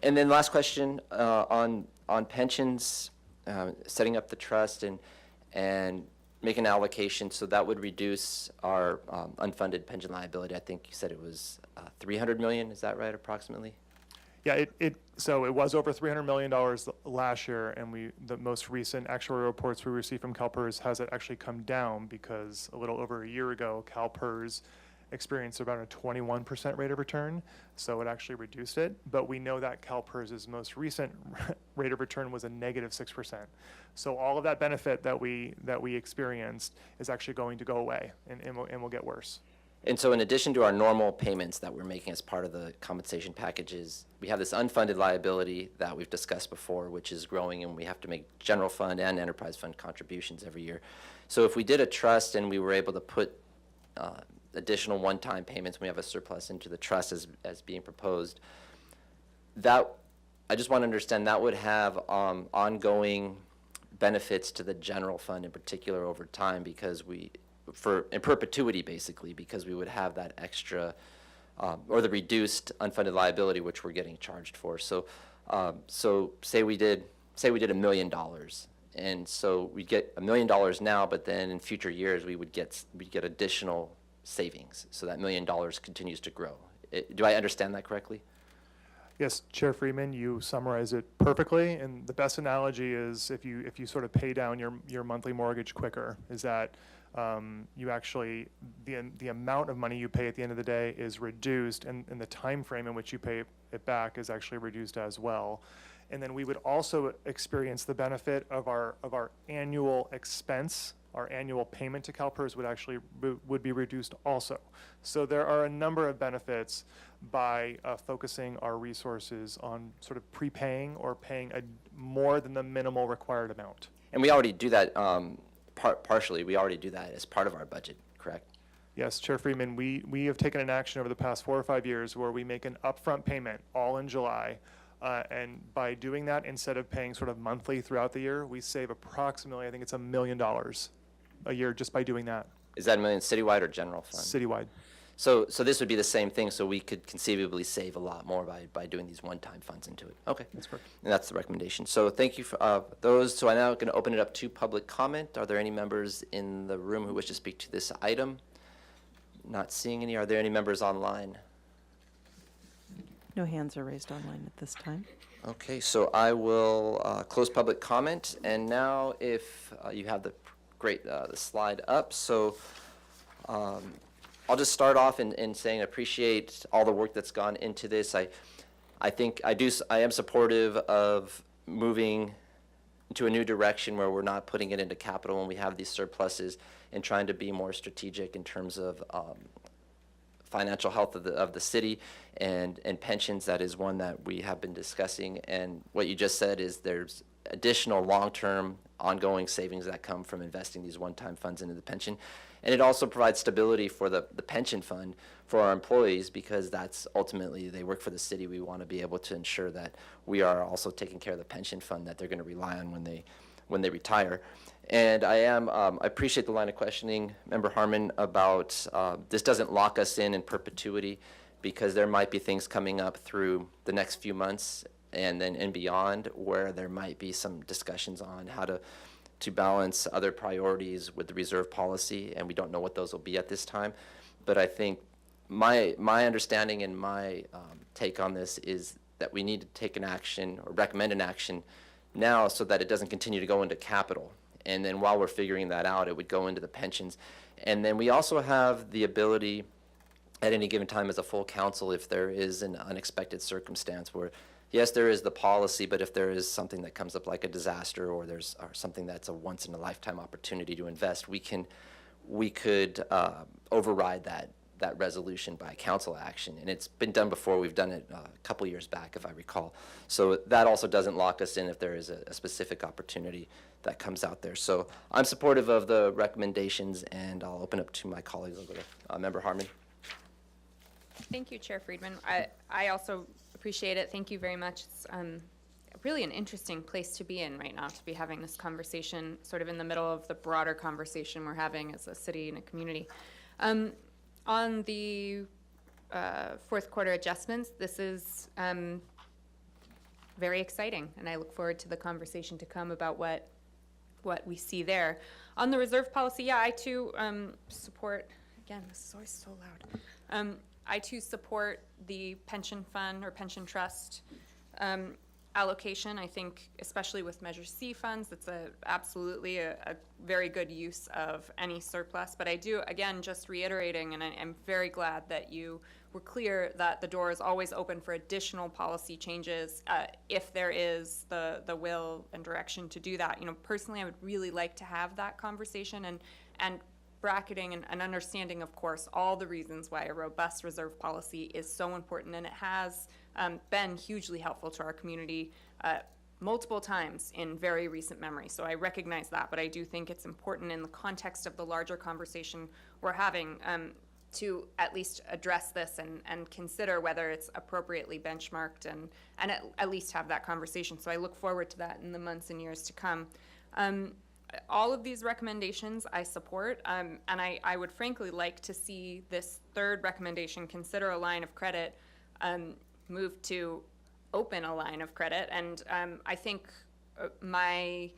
And then last question on pensions, setting up the trust and make an allocation, so that would reduce our unfunded pension liability. I think you said it was 300 million, is that right, approximately? Yeah, so it was over $300 million last year, and the most recent actuarial reports we received from CalPERS has it actually come down because a little over a year ago, CalPERS experienced about a 21% rate of return, so it actually reduced it. But we know that CalPERS's most recent rate of return was a negative 6%. So all of that benefit that we experienced is actually going to go away and will get worse. And so in addition to our normal payments that we're making as part of the compensation packages, we have this unfunded liability that we've discussed before, which is growing, and we have to make general fund and enterprise fund contributions every year. So if we did a trust and we were able to put additional one-time payments, we have a surplus into the trust as being proposed, that, I just want to understand, that would have ongoing benefits to the general fund in particular over time, because in perpetuity, basically, because we would have that extra, or the reduced unfunded liability, which we're getting charged for. So say we did $1 million, and so we get $1 million now, but then in future years we'd get additional savings. So that $1 million continues to grow. Do I understand that correctly? Yes, Chair Freeman, you summarize it perfectly, and the best analogy is if you sort of pay down your monthly mortgage quicker, is that you actually, the amount of money you pay at the end of the day is reduced, and the time frame in which you pay it back is actually reduced as well. And then we would also experience the benefit of our annual expense. Our annual payment to CalPERS would be reduced also. So there are a number of benefits by focusing our resources on sort of prepaying or paying more than the minimal required amount. And we already do that partially. We already do that as part of our budget, correct? Yes, Chair Freeman, we have taken an action over the past 4 or 5 years where we make an upfront payment all in July. And by doing that, instead of paying sort of monthly throughout the year, we save approximately, I think it's $1 million a year just by doing that. Is that $1 million citywide or general fund? Citywide. So this would be the same thing, so we could conceivably save a lot more by doing these one-time funds into it. Okay. That's correct. And that's the recommendation. So thank you for those. So I'm now going to open it up to public comment. Are there any members in the room who wish to speak to this item? Not seeing any. Are there any members online? No hands are raised online at this time. Okay, so I will close public comment. And now if you have the slide up. So I'll just start off in saying I appreciate all the work that's gone into this. I think I am supportive of moving into a new direction where we're not putting it into capital when we have these surpluses, and trying to be more strategic in terms of financial health of the city and pensions. That is one that we have been discussing. And what you just said is there's additional long-term ongoing savings that come from investing these one-time funds into the pension. And it also provides stability for the pension fund for our employees, because that's ultimately, they work for the city. We want to be able to ensure that we are also taking care of the pension fund that they're going to rely on when they retire. And I appreciate the line of questioning, Member Harmon, about this doesn't lock us in perpetuity, because there might be things coming up through the next few months and beyond where there might be some discussions on how to to balance other priorities with the reserve policy, and we don't know what those will be at this time. But I think my understanding and my take on this is that we need to take an action or recommend an action now so that it doesn't continue to go into capital. And then while we're figuring that out, it would go into the pensions. And then we also have the ability at any given time as a full council, if there is an unexpected circumstance where, yes, there is the policy, but if there is something that comes up like a disaster or something that's a once in a lifetime opportunity to invest, we could override that resolution by council action. And it's been done before. We've done it a couple years back, if I recall. So that also doesn't lock us in if there is a specific opportunity that comes out there. So I'm supportive of the recommendations, and I'll open up to my colleagues. I'll go to Member Harmon. Thank you, Chair Friedman. I also appreciate it. Thank you very much. It's really an interesting place to be in right now, to be having this conversation sort of in the middle of the broader conversation we're having as a city and a community. On the fourth quarter adjustments, this is very exciting, and I look forward to the conversation to come about what we see there. On the reserve policy, yeah, I too support, again, this is always so loud. I too support the pension fund or pension trust allocation. I think, especially with Measure C funds, it's absolutely a very good use of any surplus. But I do, again, just reiterating, and I'm very glad that you were clear that the door is always open for additional policy changes if there is the will and direction to do that. You know, personally, I would really like to have that conversation and bracketing and understanding, of course, all the reasons why a robust reserve policy is so important, and it has been hugely helpful to our community multiple times in very recent memory. So I recognize that, but I do think it's important in the context of the larger conversation we're having to at least address this and consider whether it's appropriately benchmarked and at least have that conversation. So I look forward to that in the months and years to come. All of these recommendations I support, and I would frankly like to see this third recommendation, consider a line of credit, move to open a line of credit. And I think my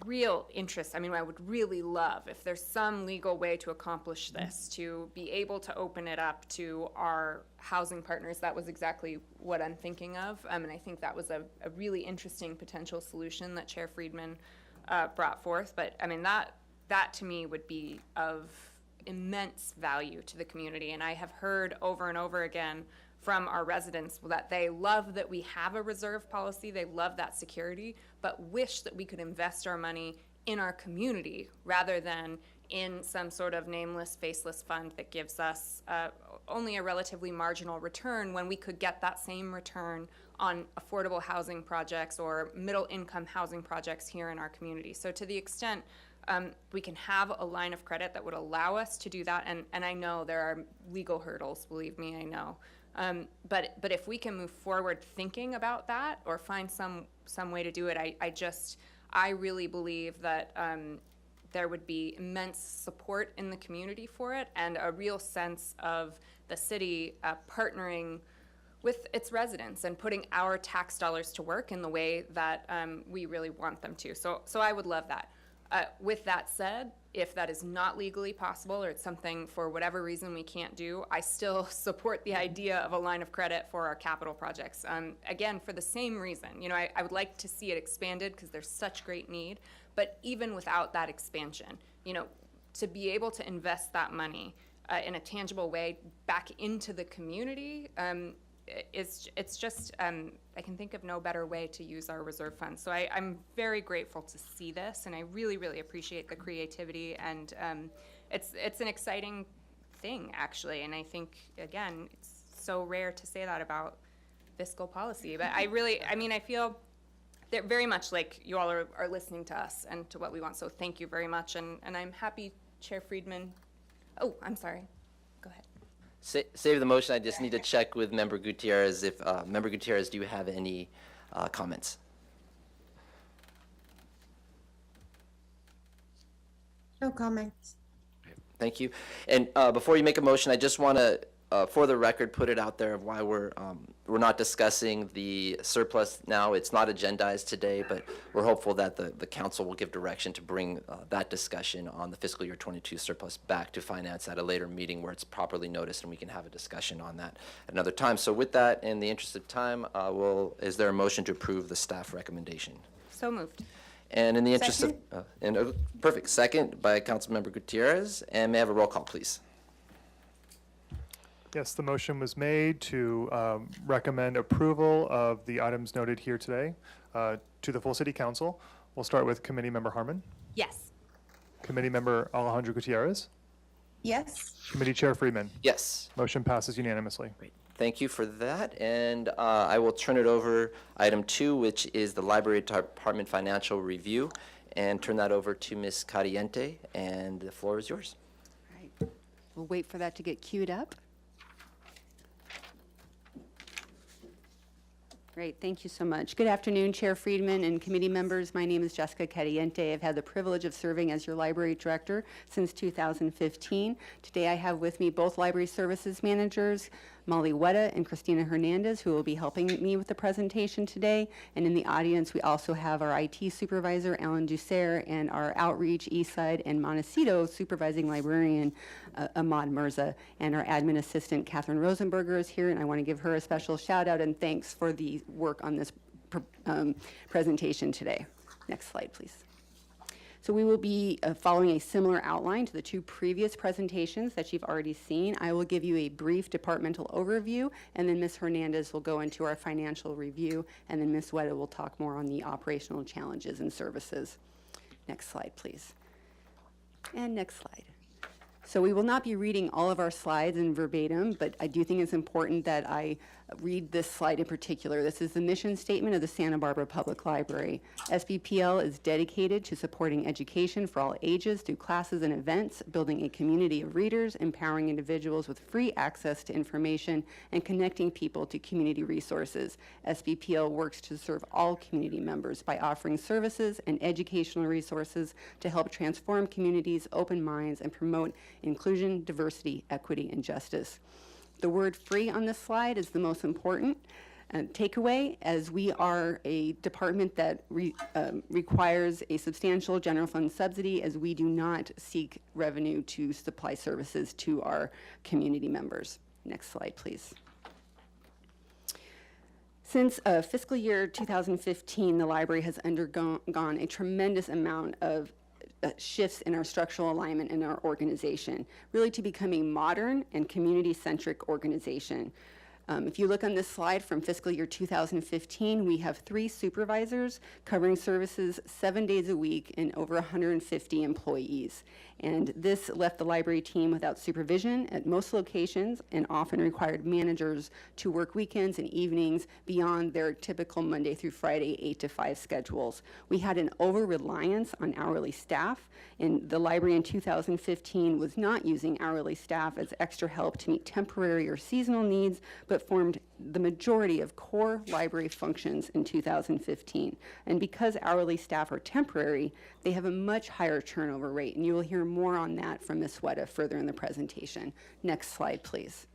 real interest, I mean, I would really love if there's some legal way to accomplish this, to be able to open it up to our housing partners. That was exactly what I'm thinking of. And I think that was a really interesting potential solution that Chair Friedman brought forth. But I mean, that to me would be of immense value to the community. And I have heard over and over again from our residents that they love that we have a reserve policy, they love that security, but wish that we could invest our money in our community rather than in some sort of nameless, faceless fund that gives us only a relatively marginal return when we could get that same return on affordable housing projects or middle income housing projects here in our community. So to the extent we can have a line of credit that would allow us to do that, and I know there are legal hurdles, believe me, I know. But if we can move forward thinking about that or find some way to do it, I really believe that there would be immense support in the community for it and a real sense of the city partnering with its residents and putting our tax dollars to work in the way that we really want them to. So I would love that. With that said, if that is not legally possible or it's something for whatever reason we can't do, I still support the idea of a line of credit for our capital projects. Again, for the same reason, you know, I would like to see it expanded because there's such great need, but even without that expansion, you know, to be able to invest that money in a tangible way back into the community, it's just, I can think of no better way to use our reserve funds. So I'm very grateful to see this, and I really, really appreciate the creativity, and it's an exciting thing, actually, and I think, again, it's so rare to say that about fiscal policy, but I feel they're very much like you all are listening to us and to what we want, so thank you very much, and I'm happy, Chair Friedman. Oh, I'm sorry. Go ahead. Save the motion. I just need to check with Member Gutierrez if, Member Gutierrez, do you have any comments? No comments. Thank you. And before you make a motion, I just want to for the record, put it out there of why we're not discussing the surplus now. It's not agendized today, but we're hopeful that the council will give direction to bring that discussion on the fiscal year 22 surplus back to finance at a later meeting where it's properly noticed and we can have a discussion on that at another time. So with that, in the interest of time, is there a motion to approve the staff recommendation? So moved. And in the interest of, perfect, second by Councilmember Gutierrez, and may I have a roll call, please? Yes, the motion was made to recommend approval of the items noted here today to the full city council. We'll start with Committee Member Harmon, Yes. Committee Member Alejandro Gutierrez, Yes. Committee Chair Friedman. Yes. Motion passes unanimously. Great. Thank you for that. And I will turn it over, item 2, which is the Library Department Financial Review, and turn that over to Ms. Cariente, and the floor is yours. Right. We'll wait for that to get queued up. Great, thank you so much. Good afternoon, Chair Friedman and committee members. My name is Jessica Cariente. I've had the privilege of serving as your library director since 2015. Today I have with me both library services managers, Molly Wetta and Christina Hernandez, who will be helping me with the presentation today. And in the audience, we also have our IT supervisor, Alan Dussert, and our outreach, Eastside, and Montecito supervising librarian, Ahmad Mirza, and our admin assistant, Catherine Rosenberger, is here, and I want to give her a special shout out and thanks for the work on this presentation today. Next slide, please. So we will be following a similar outline to the 2 previous presentations that you've already seen. I will give you a brief departmental overview, and then Ms. Hernandez will go into our financial review, and then Ms. Wetta will talk more on the operational challenges and services. Next slide, please. And next slide. So we will not be reading all of our slides in verbatim, but I do think it's important that I read this slide in particular. This is the mission statement of the Santa Barbara Public Library. SBPL is dedicated to supporting education for all ages through classes and events, building a community of readers, empowering individuals with free access to information, and connecting people to community resources. SBPL works to serve all community members by offering services and educational resources to help transform communities, open minds, and promote inclusion, diversity, equity, and justice. The word free on this slide is the most important takeaway, as we are a department that requires a substantial general fund subsidy, as we do not seek revenue to supply services to our community members. Next slide, please. Since fiscal year 2015, the library has undergone a tremendous amount of shifts in our structural alignment in our organization, really to become a modern and community-centric organization. If you look on this slide from fiscal year 2015, we have 3 supervisors covering services 7 days a week and over 150 employees. And this left the library team without supervision at most locations and often required managers to work weekends and evenings beyond their typical Monday through Friday 8 to 5 schedules. We had an over-reliance on hourly staff, and the library in 2015 was not using hourly staff as extra help to meet temporary or seasonal needs, but formed the majority of core library functions in 2015. And because hourly staff are temporary, they have a much higher turnover rate, and you will hear more on that from Ms. Wetta further in the presentation. Next slide, please.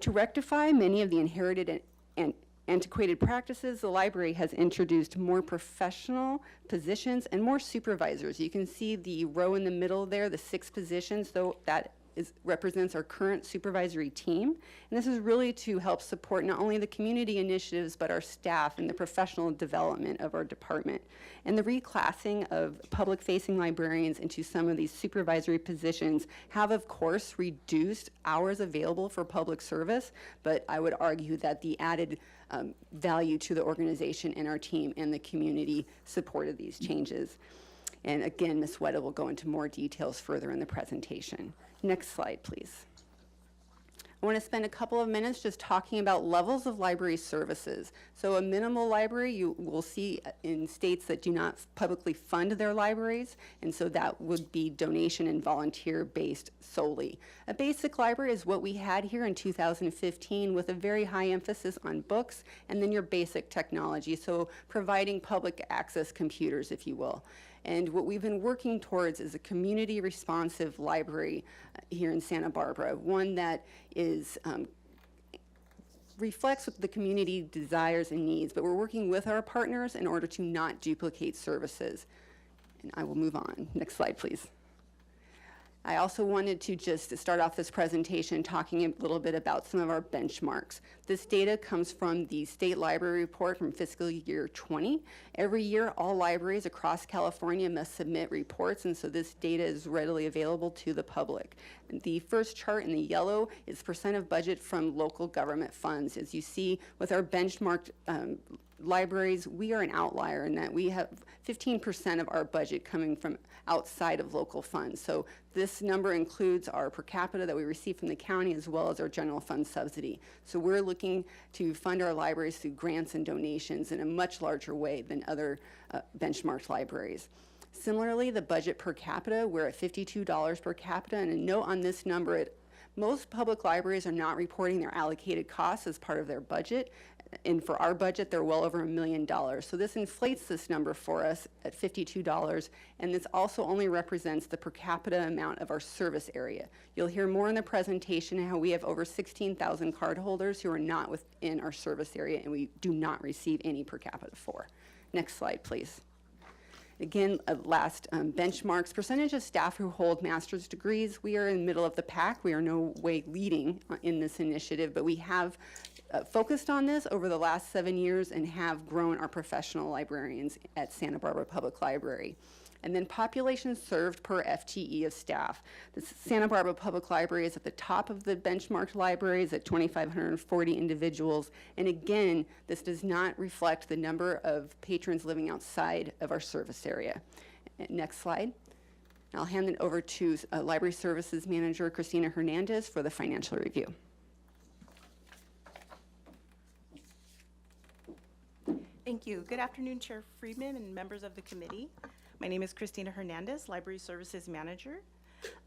To rectify many of the inherited and antiquated practices, the library has introduced more professional positions and more supervisors. You can see the row in the middle there, the 6 positions, though that represents our current supervisory team. And this is really to help support not only the community initiatives, but our staff and the professional development of our department. And the reclassing of public-facing librarians into some of these supervisory positions have, of course, reduced hours available for public service, but I would argue that the added value to the organization and our team and the community supported these changes. And again, Ms. Wetta will go into more details further in the presentation. Next slide, please. I want to spend a couple of minutes just talking about levels of library services. So a minimal library you will see in states that do not publicly fund their libraries, and so that would be donation and volunteer-based solely. A basic library is what we had here in 2015 with a very high emphasis on books and then your basic technology, so providing public access computers, if you will. And what we've been working towards is a community responsive library here in Santa Barbara, one that is reflects what the community desires and needs, but we're working with our partners in order to not duplicate services. And I will move on. Next slide, please. I also wanted to just start off this presentation talking a little bit about some of our benchmarks. This data comes from the State Library Report from fiscal year 20. Every year, all libraries across California must submit reports, and so this data is readily available to the public. The first chart in the yellow is percent of budget from local government funds. As you see, with our benchmarked libraries, we are an outlier in that we have 15% of our budget coming from outside of local funds. So this number includes our per capita that we receive from the county as well as our general fund subsidy. So we're looking to fund our libraries through grants and donations in a much larger way than other benchmarked libraries. Similarly, the budget per capita, we're at $52 per capita, and a note on this number, most public libraries are not reporting their allocated costs as part of their budget, and for our budget, they're well over $1 million. So this inflates this number for us at $52, and this also only represents the per capita amount of our service area. You'll hear more in the presentation how we have over 16,000 cardholders who are not within our service area, and we do not receive any per capita for. Next slide, please. Again, last benchmarks, percentage of staff who hold master's degrees. We are in the middle of the pack. We are no way leading in this initiative, but we have focused on this over the last 7 years and have grown our professional librarians at Santa Barbara Public Library. And then population served per FTE of staff. The Santa Barbara Public Library is at the top of the benchmarked libraries at 2,540 individuals. And again, this does not reflect the number of patrons living outside of our service area. Next slide. I'll hand it over to Library Services Manager Christina Hernandez for the financial review. Thank you. Good afternoon, Chair Friedman and members of the committee. My name is Christina Hernandez, Library Services Manager.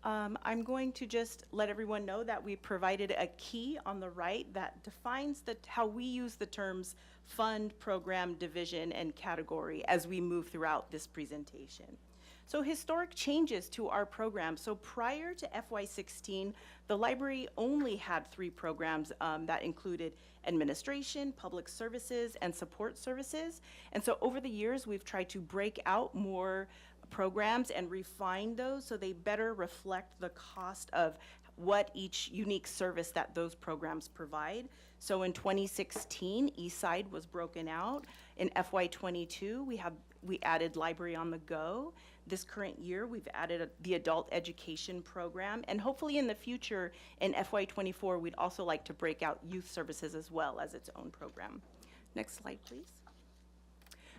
I'm going to just let everyone know that we provided a key on the right that defines how we use the terms fund, program, division, and category as we move throughout this presentation. So historic changes to our program. So prior to FY16, the library only had 3 programs that included administration, public services, and support services. And so over the years, we've tried to break out more programs and refine those so they better reflect the cost of what each unique service that those programs provide. So in 2016, Eastside was broken out. In FY22, we added Library on the Go. This current year, we've added the adult education program, and hopefully in the future, in FY24, we'd also like to break out youth services as well as its own program. Next slide, please.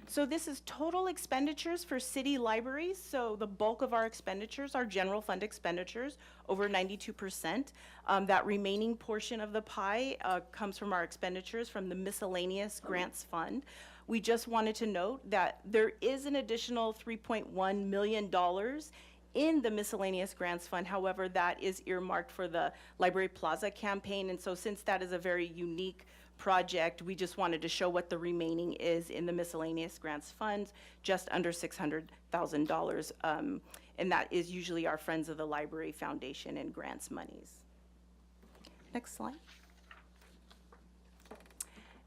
So this is total expenditures for city libraries. So the bulk of our expenditures are general fund expenditures, over 92%. That remaining portion of the pie comes from our expenditures from the miscellaneous grants fund. We just wanted to note that there is an additional $3.1 million in the miscellaneous grants fund. However, that is earmarked for the Library Plaza campaign. And so since that is a very unique project, we just wanted to show what the remaining is in the miscellaneous grants funds, just under $600,000. And that is usually our Friends of the Library Foundation and grants monies. Next slide.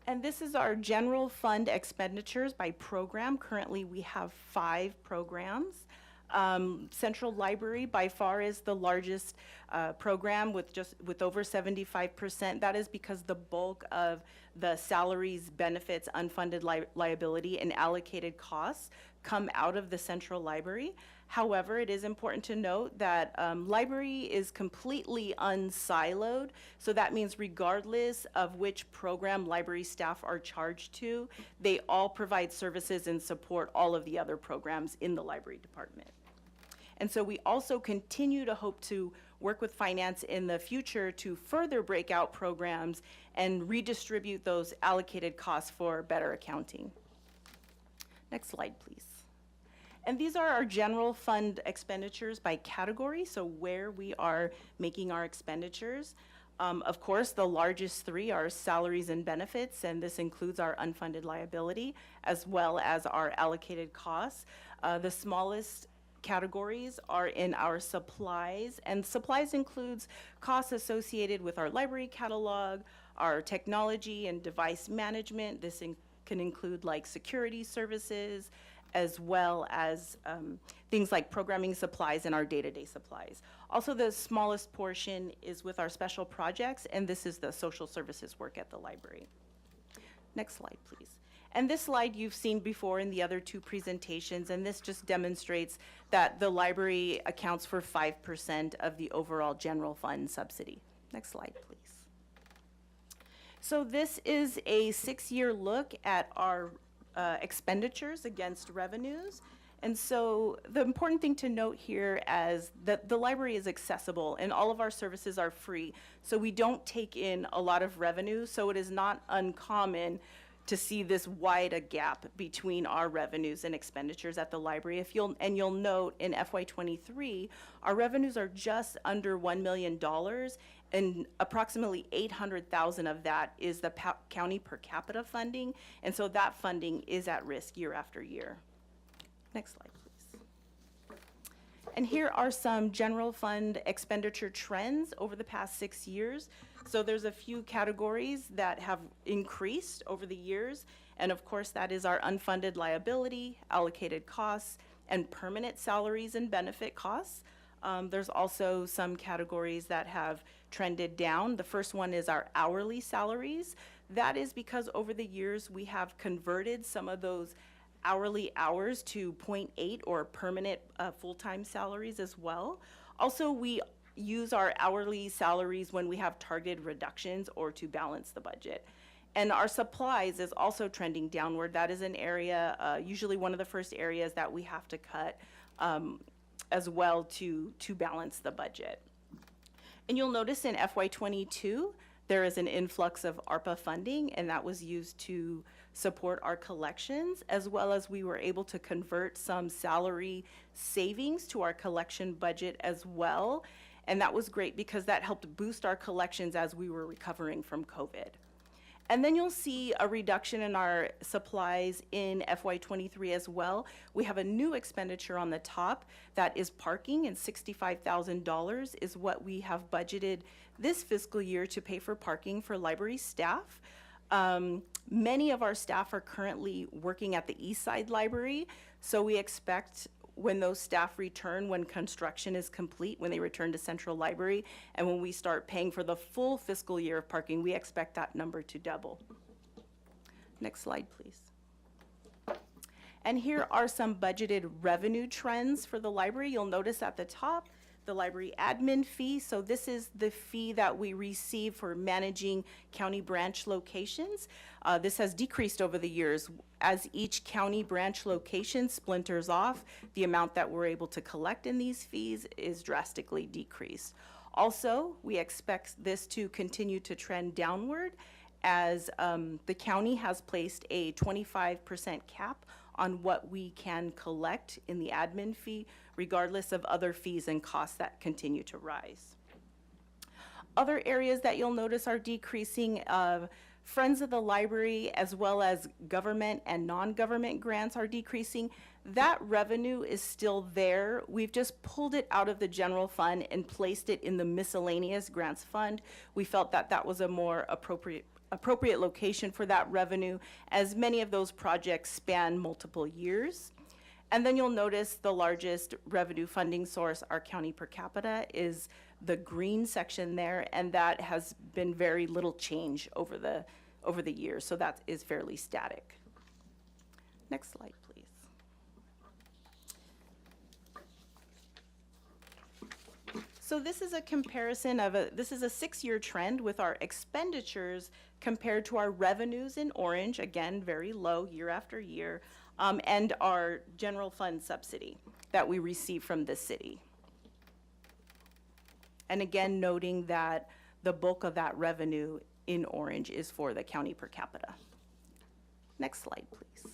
And this is our general fund expenditures by program. Currently, we have 5 programs. Central Library by far is the largest program with over 75%. That is because the bulk of the salaries, benefits, unfunded liability, and allocated costs come out of the Central Library. However, it is important to note that library is completely unsiloed. So that means regardless of which program library staff are charged to, they all provide services and support all of the other programs in the library department. And so we also continue to hope to work with finance in the future to further break out programs and redistribute those allocated costs for better accounting. Next slide, please. And these are our general fund expenditures by category, so where we are making our expenditures. Of course, the largest 3 are salaries and benefits, and this includes our unfunded liability as well as our allocated costs. The smallest categories are in our supplies, and supplies includes costs associated with our library catalog, our technology and device management. This can include like security services, as well as things like programming supplies and our day-to-day supplies. Also, the smallest portion is with our special projects, and this is the social services work at the library. Next slide, please. And this slide you've seen before in the other two presentations, and this just demonstrates that the library accounts for 5% of the overall general fund subsidy. Next slide, please. So this is a 6-year look at our expenditures against revenues. And so the important thing to note here is that the library is accessible and all of our services are free. So we don't take in a lot of revenue, so it is not uncommon to see this wide a gap between our revenues and expenditures at the library. You'll note in FY23, our revenues are just under $1 million, and approximately 800,000 of that is the county per capita funding, and so that funding is at risk year after year. Next slide, please. And here are some general fund expenditure trends over the past 6 years. So there's a few categories that have increased over the years, and of course that is our unfunded liability, allocated costs, and permanent salaries and benefit costs. There's also some categories that have trended down. The first one is our hourly salaries. That is because over the years we have converted some of those hourly hours to 0.8 or permanent full-time salaries as well. Also, we use our hourly salaries when we have targeted reductions or to balance the budget. And our supplies is also trending downward. That is an area, usually one of the first areas that we have to cut as well to balance the budget. And you'll notice in FY22, there is an influx of ARPA funding, and that was used to support our collections, as well as we were able to convert some salary savings to our collection budget as well. And that was great because that helped boost our collections as we were recovering from COVID. And then you'll see a reduction in our supplies in FY23 as well. We have a new expenditure on the top that is parking, and $65,000 is what we have budgeted this fiscal year to pay for parking for library staff. Many of our staff are currently working at the East Side Library, so we expect when those staff return, when construction is complete, when they return to Central Library, and when we start paying for the full fiscal year of parking, we expect that number to double. Next slide, please. And here are some budgeted revenue trends for the library. You'll notice at the top, the library admin fee. So this is the fee that we receive for managing county branch locations. This has decreased over the years. As each county branch location splinters off, the amount that we're able to collect in these fees is drastically decreased. Also, we expect this to continue to trend downward as the county has placed a 25% cap on what we can collect in the admin fee, regardless of other fees and costs that continue to rise. Other areas that you'll notice are decreasing, Friends of the Library, as well as government and non-government grants are decreasing. That revenue is still there. We've just pulled it out of the general fund and placed it in the miscellaneous grants fund. We felt that that was a more appropriate location for that revenue, as many of those projects span multiple years. And then you'll notice the largest revenue funding source, our county per capita, is the green section there, and that has been very little change over the years, so that is fairly static. Next slide, please. So this is a comparison of this is a 6-year trend with our expenditures compared to our revenues in orange, again, very low year after year, and our general fund subsidy that we receive from the city. And again, noting that the bulk of that revenue in orange is for the county per capita. Next slide, please.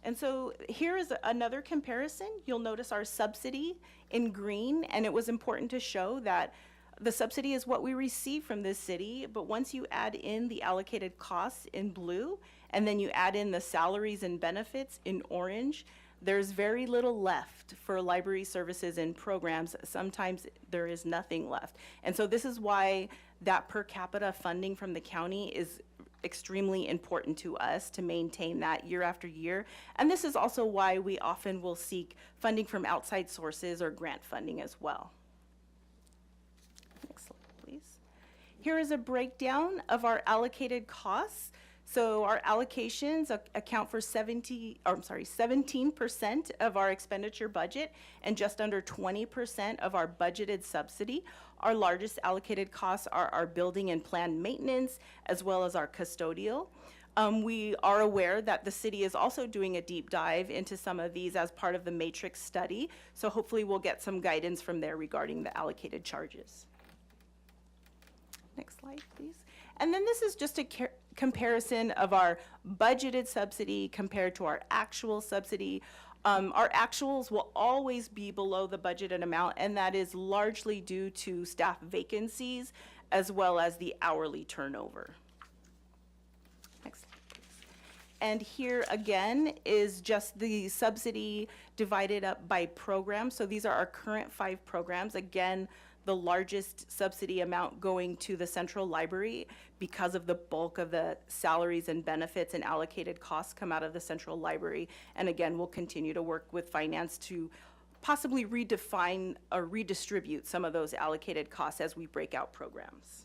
And so here is another comparison. You'll notice our subsidy in green, and it was important to show that the subsidy is what we receive from this city, but once you add in the allocated costs in blue, and then you add in the salaries and benefits in orange, there's very little left for library services and programs. Sometimes there is nothing left. And so this is why that per capita funding from the county is extremely important to us to maintain that year after year. And this is also why we often will seek funding from outside sources or grant funding as well. Next slide, please. Here is a breakdown of our allocated costs. So our allocations account for 17% of our expenditure budget and just under 20% of our budgeted subsidy. Our largest allocated costs are our building and planned maintenance, as well as our custodial. We are aware that the city is also doing a deep dive into some of these as part of the matrix study. So hopefully we'll get some guidance from there regarding the allocated charges. Next slide, please. And then this is just a comparison of our budgeted subsidy compared to our actual subsidy. Our actuals will always be below the budgeted amount, and that is largely due to staff vacancies as well as the hourly turnover. Next slide, please. And here again is just the subsidy divided up by program. So these are our current 5 programs. Again, the largest subsidy amount going to the Central Library because of the bulk of the salaries and benefits and allocated costs come out of the Central Library. And again, we'll continue to work with finance to possibly redefine or redistribute some of those allocated costs as we break out programs.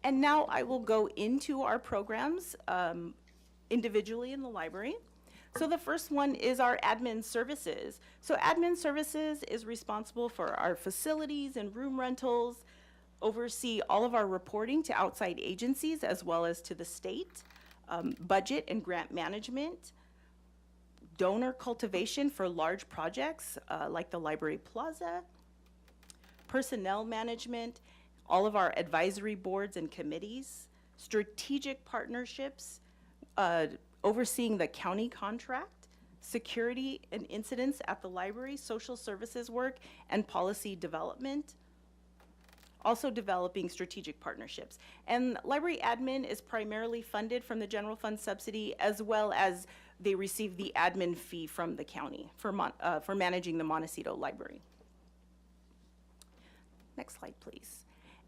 And now I will go into our programs individually in the library. So the first one is our admin services. So admin services is responsible for our facilities and room rentals, oversee all of our reporting to outside agencies as well as to the state, budget and grant management, donor cultivation for large projects like the Library Plaza, personnel management, all of our advisory boards and committees, strategic partnerships, overseeing the county contract, security and incidents at the library, social services work, and policy development. Also developing strategic partnerships. And library admin is primarily funded from the general fund subsidy, as well as they receive the admin fee from the county for managing the Montecito Library. Next slide, please.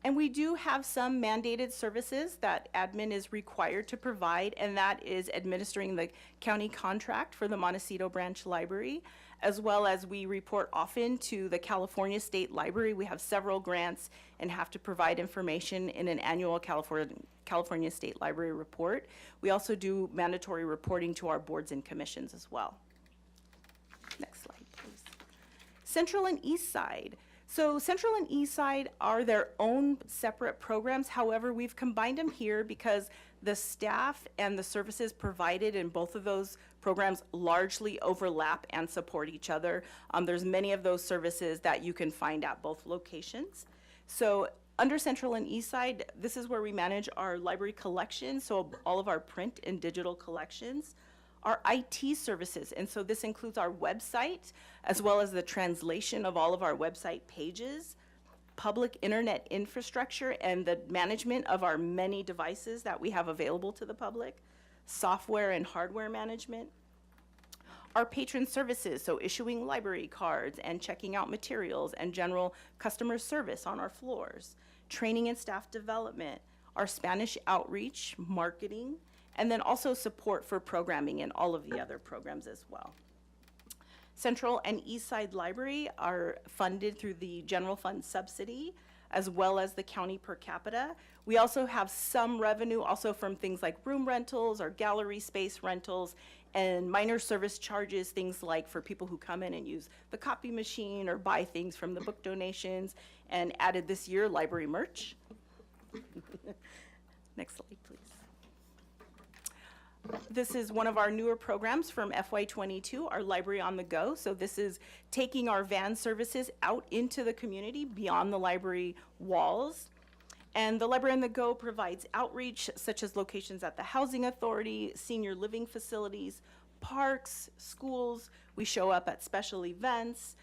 And we do have some mandated services that admin is required to provide, and that is administering the county contract for the Montecito Branch Library, as well as we report often to the California State Library. We have several grants and have to provide information in an annual California State Library report. We also do mandatory reporting to our boards and commissions as well. Next slide, please. Central and East Side. So Central and East Side are their own separate programs. However, we've combined them here because the staff and the services provided in both of those programs largely overlap and support each other. There's many of those services that you can find at both locations. So under Central and East Side, this is where we manage our library collections, so all of our print and digital collections. Our IT services, and so this includes our website, as well as the translation of all of our website pages, public internet infrastructure, and the management of our many devices that we have available to the public, software and hardware management. Our patron services, so issuing library cards and checking out materials and general customer service on our floors, training and staff development, our Spanish outreach, marketing, and then also support for programming and all of the other programs as well. Central and East Side Library are funded through the general fund subsidy, as well as the county per capita. We also have some revenue also from things like room rentals or gallery space rentals and minor service charges, things like for people who come in and use the copy machine or buy things from the book donations, and added this year, library merch. Next slide, please. This is one of our newer programs from FY22, our Library on the Go. So this is taking our van services out into the community beyond the library walls. And the Library on the Go provides outreach such as locations at the Housing Authority, senior living facilities, parks, schools. We show up at special events.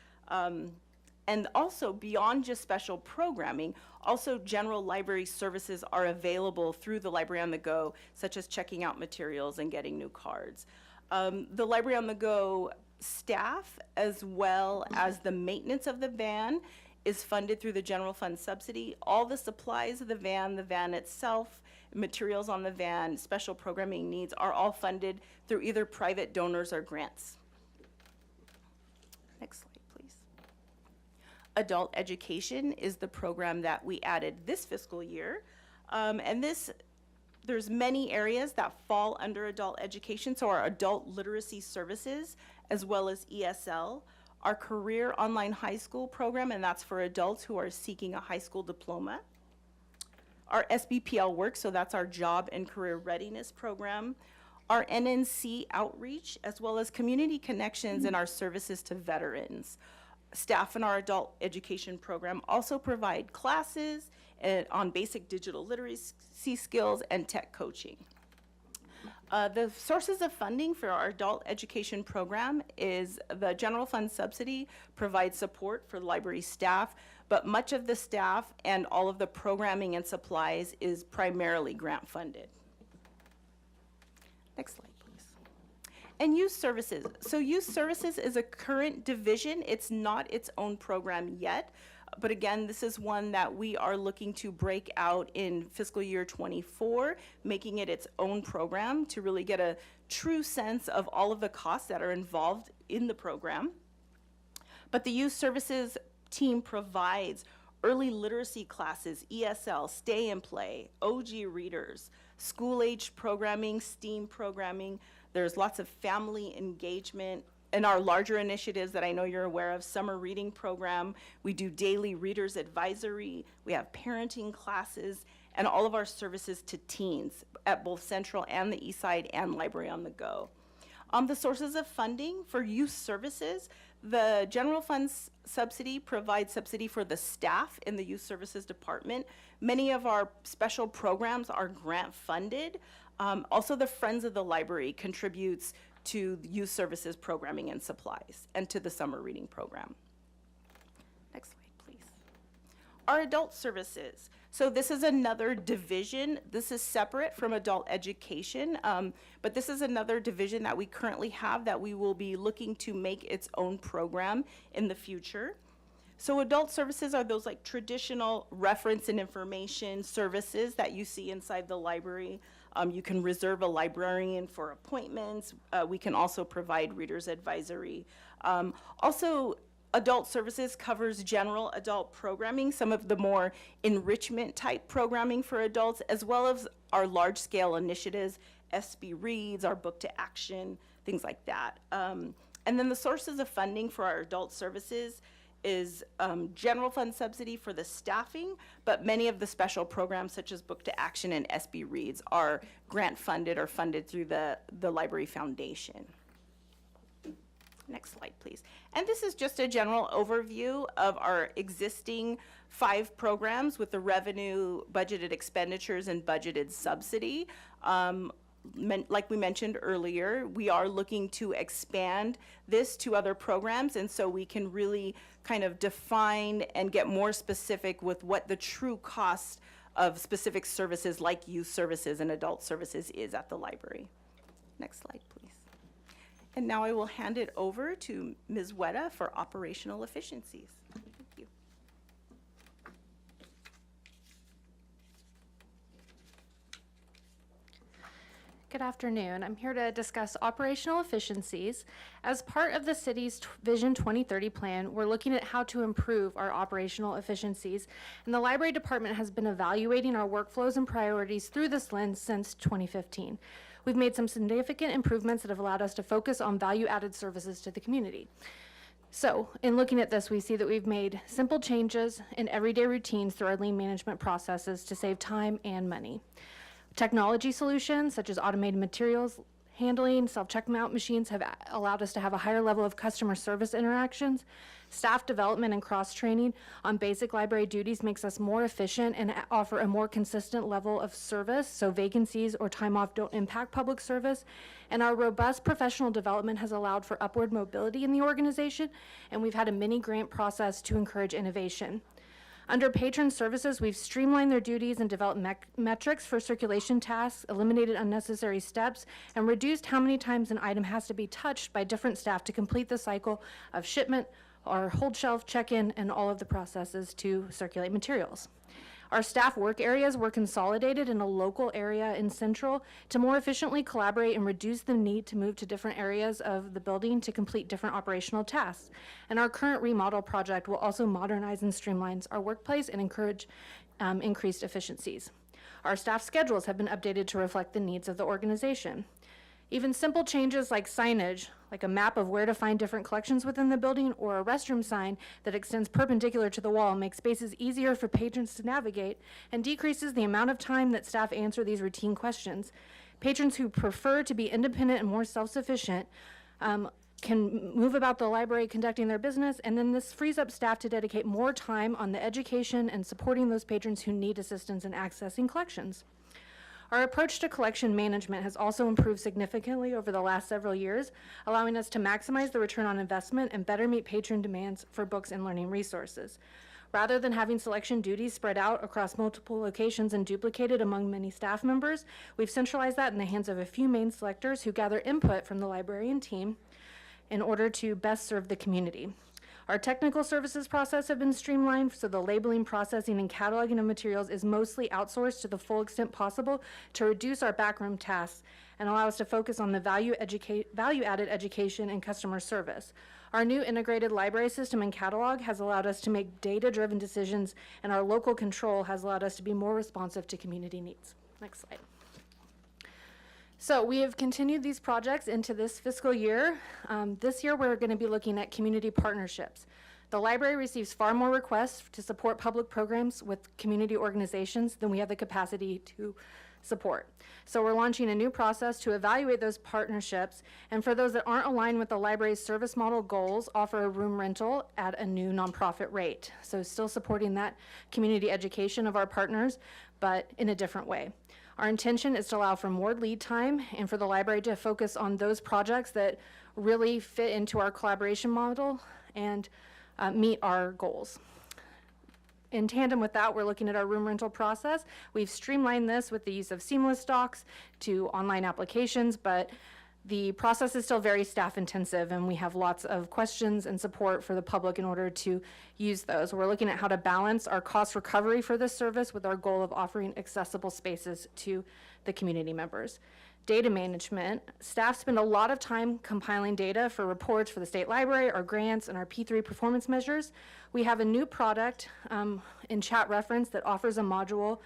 And also beyond just special programming, also general library services are available through the Library on the Go, such as checking out materials and getting new cards. The Library on the Go staff, as well as the maintenance of the van, is funded through the general fund subsidy. All the supplies of the van itself, materials on the van, special programming needs are all funded through either private donors or grants. Next slide, please. Adult education is the program that we added this fiscal year. There's many areas that fall under adult education, so our adult literacy services, as well as ESL, our career online high school program, and that's for adults who are seeking a high school diploma. Our SBPL work, so that's our job and career readiness program. Our NNC outreach, as well as community connections and our services to veterans. Staff in our adult education program also provide classes on basic digital literacy skills and tech coaching. The sources of funding for our adult education program is the general fund subsidy provides support for library staff, but much of the staff and all of the programming and supplies is primarily grant funded. Next slide, please. And youth services. So youth services is a current division. It's not its own program yet. But again, this is one that we are looking to break out in fiscal year '24, making it its own program to really get a true sense of all of the costs that are involved in the program. But the youth services team provides early literacy classes, ESL, stay and play, OG readers, school-age programming, STEAM programming. There's lots of family engagement. In our larger initiatives that I know you're aware of, summer reading program, we do daily readers advisory, we have parenting classes, and all of our services to teens at both Central and the East Side and Library on the Go. The sources of funding for youth services, the general funds subsidy provides subsidy for the staff in the youth services department. Many of our special programs are grant funded. Also, the Friends of the Library contributes to youth services programming and supplies, and to the summer reading program. Next slide, please. Our adult services. So this is another division. This is separate from adult education, but this is another division that we currently have that we will be looking to make its own program in the future. So adult services are those like traditional reference and information services that you see inside the library. You can reserve a librarian for appointments. We can also provide readers advisory. Also, adult services covers general adult programming, some of the more enrichment type programming for adults, as well as our large scale initiatives, SB Reads, our Book to Action, things like that. And then the sources of funding for our adult services is general fund subsidy for the staffing, but many of the special programs such as Book to Action and SB Reads are grant funded or funded through the Library Foundation. Next slide, please. And this is just a general overview of our existing 5 programs with the revenue, budgeted expenditures, and budgeted subsidy. Like we mentioned earlier, we are looking to expand this to other programs, and so we can really kind of define and get more specific with what the true cost of specific services like youth services and adult services is at the library. Next slide, please. And now I will hand it over to Ms. Weta for operational efficiencies. Thank you. Good afternoon. I'm here to discuss operational efficiencies. As part of the city's Vision 2030 plan, we're looking at how to improve our operational efficiencies, and the library department has been evaluating our workflows and priorities through this lens since 2015. We've made some significant improvements that have allowed us to focus on value-added services to the community. So, in looking at this, we see that we've made simple changes in everyday routines through our lean management processes to save time and money. Technology solutions such as automated materials handling, self-checkout machines have allowed us to have a higher level of customer service interactions. Staff development and cross-training on basic library duties makes us more efficient and offer a more consistent level of service, so vacancies or time off don't impact public service. And our robust professional development has allowed for upward mobility in the organization, and we've had a mini grant process to encourage innovation. Under patron services, we've streamlined their duties and developed metrics for circulation tasks, eliminated unnecessary steps, and reduced how many times an item has to be touched by different staff to complete the cycle of shipment or hold shelf, check-in, and all of the processes to circulate materials. Our staff work areas were consolidated in a local area in Central to more efficiently collaborate and reduce the need to move to different areas of the building to complete different operational tasks. And our current remodel project will also modernize and streamline our workplace and encourage increased efficiencies. Our staff schedules have been updated to reflect the needs of the organization. Even simple changes like signage, like a map of where to find different collections within the building, or a restroom sign that extends perpendicular to the wall, makes spaces easier for patrons to navigate and decreases the amount of time that staff answer these routine questions. Patrons who prefer to be independent and more self-sufficient can move about the library conducting their business, and then this frees up staff to dedicate more time on the education and supporting those patrons who need assistance in accessing collections. Our approach to collection management has also improved significantly over the last several years, allowing us to maximize the return on investment and better meet patron demands for books and learning resources. Rather than having selection duties spread out across multiple locations and duplicated among many staff members, we've centralized that in the hands of a few main selectors who gather input from the librarian team in order to best serve the community. Our technical services process have been streamlined, so the labeling, processing, and cataloging of materials is mostly outsourced to the full extent possible to reduce our backroom tasks and allow us to focus on the value-added education and customer service. Our new integrated library system and catalog has allowed us to make data-driven decisions, and our local control has allowed us to be more responsive to community needs. Next slide. So we have continued these projects into this fiscal year. This year, we're going to be looking at community partnerships. The library receives far more requests to support public programs with community organizations than we have the capacity to support. So we're launching a new process to evaluate those partnerships, and for those that aren't aligned with the library's service model goals, offer a room rental at a new nonprofit rate. So still supporting that community education of our partners, but in a different way. Our intention is to allow for more lead time and for the library to focus on those projects that really fit into our collaboration model and meet our goals. In tandem with that, we're looking at our room rental process. We've streamlined this with the use of seamless docs to online applications, but the process is still very staff intensive, and we have lots of questions and support for the public in order to use those. We're looking at how to balance our cost recovery for this service with our goal of offering accessible spaces to the community members. Data management. Staff spend a lot of time compiling data for reports for the state library, our grants, and our P3 performance measures. We have a new product in chat reference that offers a module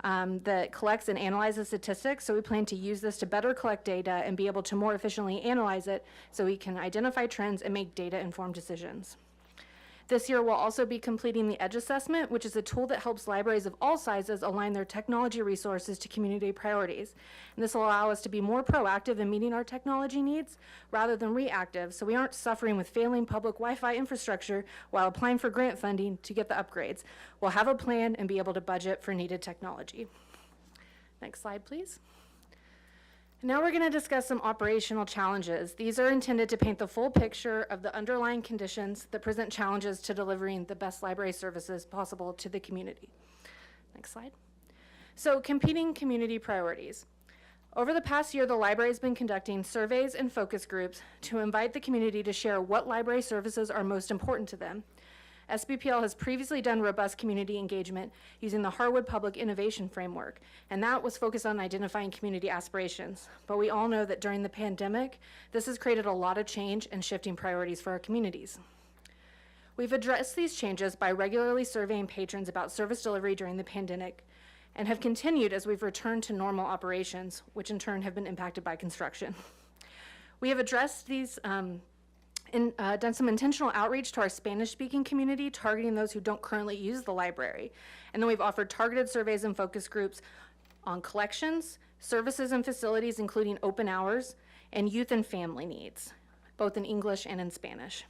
that collects and analyzes statistics. So we plan to use this to better collect data and be able to more efficiently analyze it so we can identify trends and make data-informed decisions. This year, we'll also be completing the EDGE assessment, which is a tool that helps libraries of all sizes align their technology resources to community priorities. And this will allow us to be more proactive in meeting our technology needs rather than reactive, so we aren't suffering with failing public Wi-Fi infrastructure while applying for grant funding to get the upgrades. We'll have a plan and be able to budget for needed technology. Next slide, please. Now we're going to discuss some operational challenges. These are intended to paint the full picture of the underlying conditions that present challenges to delivering the best library services possible to the community. Next slide. So, competing community priorities. Over the past year, the library has been conducting surveys and focus groups to invite the community to share what library services are most important to them. SBPL has previously done robust community engagement using the Harwood Public Innovation Framework, and that was focused on identifying community aspirations. But we all know that during the pandemic, this has created a lot of change and shifting priorities for our communities. We've addressed these changes by regularly surveying patrons about service delivery during the pandemic and have continued as we've returned to normal operations, which in turn have been impacted by construction. We have addressed these done some intentional outreach to our Spanish-speaking community, targeting those who don't currently use the library. And then we've offered targeted surveys and focus groups on collections, services and facilities, including open hours, and youth and family needs, both in English and in Spanish.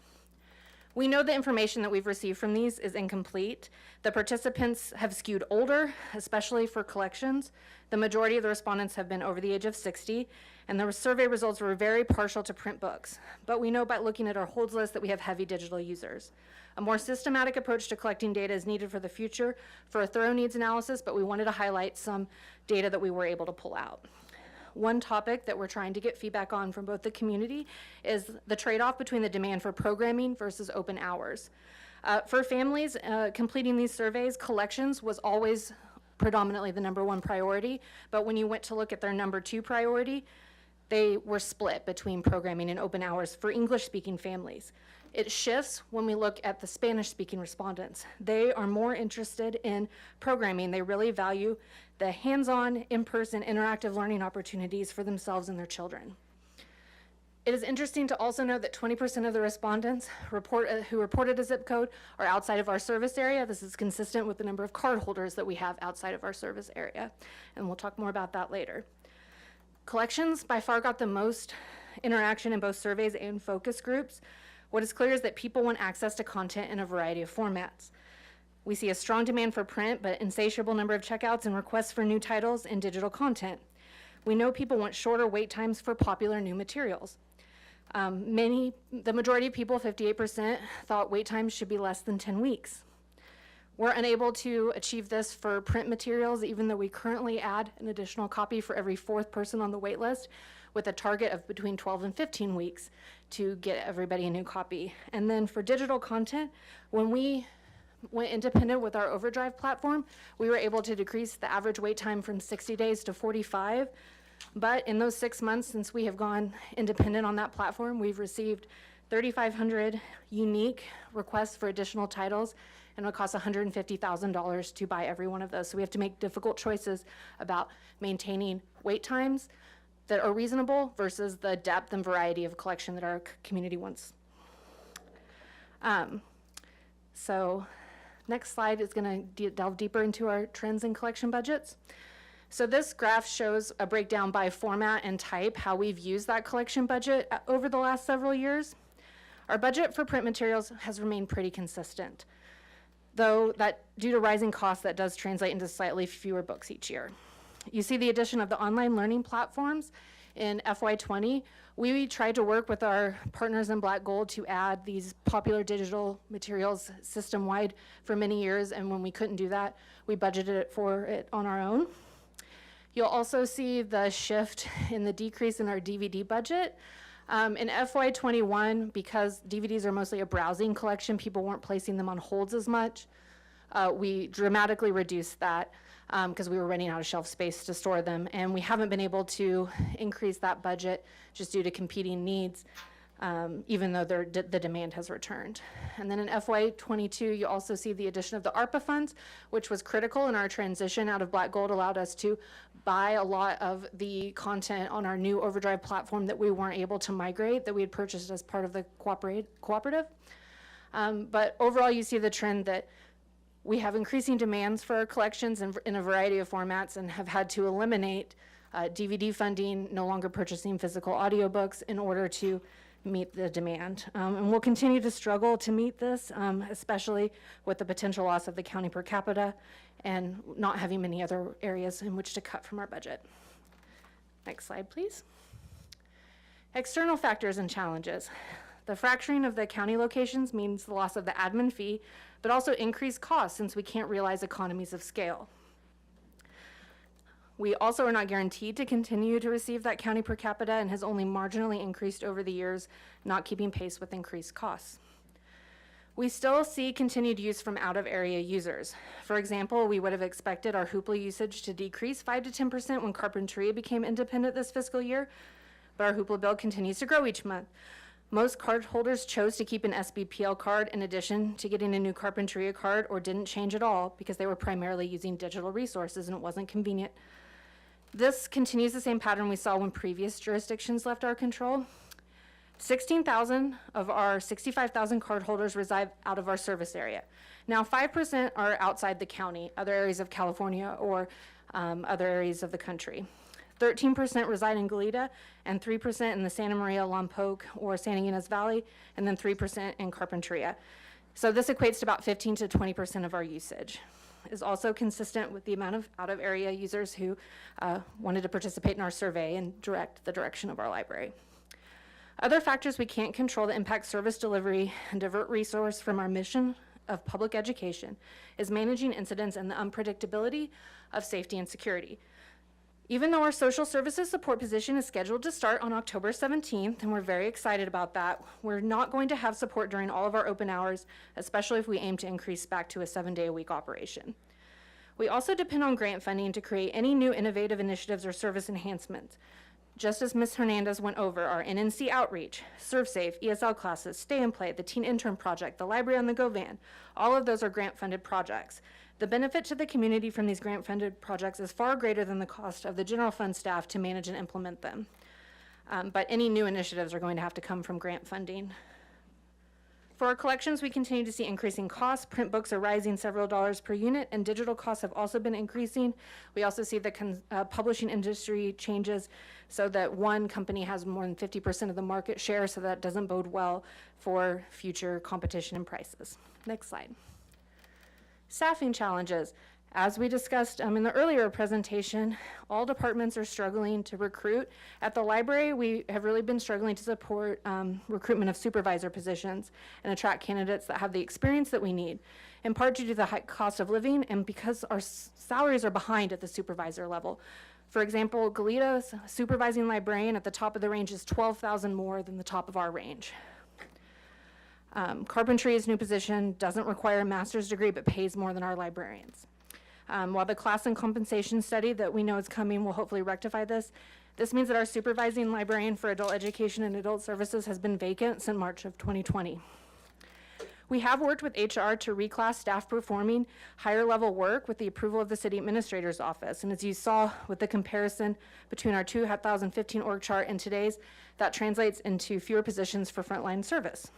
We know the information that we've received from these is incomplete. The participants have skewed older, especially for collections. The majority of the respondents have been over the age of 60, and the survey results were very partial to print books. But we know by looking at our holds list that we have heavy digital users. A more systematic approach to collecting data is needed for the future for a thorough needs analysis, but we wanted to highlight some data that we were able to pull out. One topic that we're trying to get feedback on from both the community is the trade-off between the demand for programming versus open hours. For families completing these surveys, collections was always predominantly the #1 priority, but when you went to look at their #2 priority, they were split between programming and open hours for English-speaking families. It shifts when we look at the Spanish-speaking respondents. They are more interested in programming. They really value the hands-on, in-person, interactive learning opportunities for themselves and their children. It is interesting to also note that 20% of the respondents who reported a zip code are outside of our service area. This is consistent with the number of card holders that we have outside of our service area, and we'll talk more about that later. Collections by far got the most interaction in both surveys and focus groups. What is clear is that people want access to content in a variety of formats. We see a strong demand for print, but insatiable number of checkouts and requests for new titles and digital content. We know people want shorter wait times for popular new materials. The majority of people, 58%, thought wait times should be less than 10 weeks. We're unable to achieve this for print materials, even though we currently add an additional copy for every 4th person on the wait list, with a target of between 12 and 15 weeks to get everybody a new copy. And then for digital content, when we went independent with our Overdrive platform, we were able to decrease the average wait time from 60 days to 45. But in those 6 months since we have gone independent on that platform, we've received 3,500 unique requests for additional titles, and it would cost $150,000 to buy every one of those. So we have to make difficult choices about maintaining wait times that are reasonable versus the depth and variety of collection that our community wants. So next slide is going to delve deeper into our trends in collection budgets. So this graph shows a breakdown by format and type, how we've used that collection budget over the last several years. Our budget for print materials has remained pretty consistent, though that due to rising costs, that does translate into slightly fewer books each year. You see the addition of the online learning platforms in FY20. We tried to work with our partners in Black Gold to add these popular digital materials system-wide for many years, and when we couldn't do that, we budgeted for it on our own. You'll also see the shift in the decrease in our DVD budget. In FY21, because DVDs are mostly a browsing collection, people weren't placing them on holds as much. We dramatically reduced that because we were running out of shelf space to store them, and we haven't been able to increase that budget just due to competing needs, even though the demand has returned. And then in FY22, you also see the addition of the ARPA funds, which was critical in our transition out of Black Gold, allowed us to buy a lot of the content on our new Overdrive platform that we weren't able to migrate, that we had purchased as part of the cooperative. But overall, you see the trend that we have increasing demands for our collections in a variety of formats, and have had to eliminate DVD funding, no longer purchasing physical audiobooks in order to meet the demand. And we'll continue to struggle to meet this, especially with the potential loss of the county per capita and not having many other areas in which to cut from our budget. Next slide, please. External factors and challenges. The fracturing of the county locations means the loss of the admin fee, but also increased costs since we can't realize economies of scale. We also are not guaranteed to continue to receive that county per capita, and has only marginally increased over the years, not keeping pace with increased costs. We still see continued use from out-of-area users. For example, we would have expected our Hoopla usage to decrease 5 to 10% when Carpinteria became independent this fiscal year, but our Hoopla bill continues to grow each month. Most card holders chose to keep an SBPL card in addition to getting a new Carpinteria card, or didn't change at all because they were primarily using digital resources and it wasn't convenient. This continues the same pattern we saw when previous jurisdictions left our control. 16,000 of our 65,000 cardholders reside out of our service area. Now, 5% are outside the county, other areas of California or other areas of the country. 13% reside in Goleta, and 3% in the Santa Maria, Lompoc, or Santa Ynez Valley, and then 3% in Carpinteria. So this equates to about 15 to 20% of our usage. Is also consistent with the amount of out-of-area users who wanted to participate in our survey and direct the direction of our library. Other factors we can't control that impact service delivery and divert resource from our mission of public education is managing incidents and the unpredictability of safety and security. Even though our social services support position is scheduled to start on October 17th, and we're very excited about that, we're not going to have support during all of our open hours, especially if we aim to increase back to a 7-day-a-week operation. We also depend on grant funding to create any new innovative initiatives or service enhancements. Just as Ms. Hernandez went over, our NNC outreach, ServSafe, ESL classes, Stay and Play, the Teen Intern Project, the Library on the Go van, all of those are grant-funded projects. The benefit to the community from these grant-funded projects is far greater than the cost of the general fund staff to manage and implement them. But any new initiatives are going to have to come from grant funding. For our collections, we continue to see increasing costs. Print books are rising several dollars per unit, and digital costs have also been increasing. We also see the publishing industry changes so that one company has more than 50% of the market share, so that doesn't bode well for future competition and prices. Next slide. Staffing challenges. As we discussed in the earlier presentation, all departments are struggling to recruit. At the library, we have really been struggling to support recruitment of supervisor positions and attract candidates that have the experience that we need, in part due to the high cost of living and because our salaries are behind at the supervisor level. For example, Goleta's supervising librarian at the top of the range is $12,000 more than the top of our range. Carpentry's new position doesn't require a master's degree but pays more than our librarians. While the class and compensation study that we know is coming will hopefully rectify this, this means that our supervising librarian for adult education and adult services has been vacant since March of 2020. We have worked with HR to reclass staff performing higher level work with the approval of the city administrator's office. And as you saw with the comparison between our 2015 org chart and today's, that translates into fewer positions for frontline service.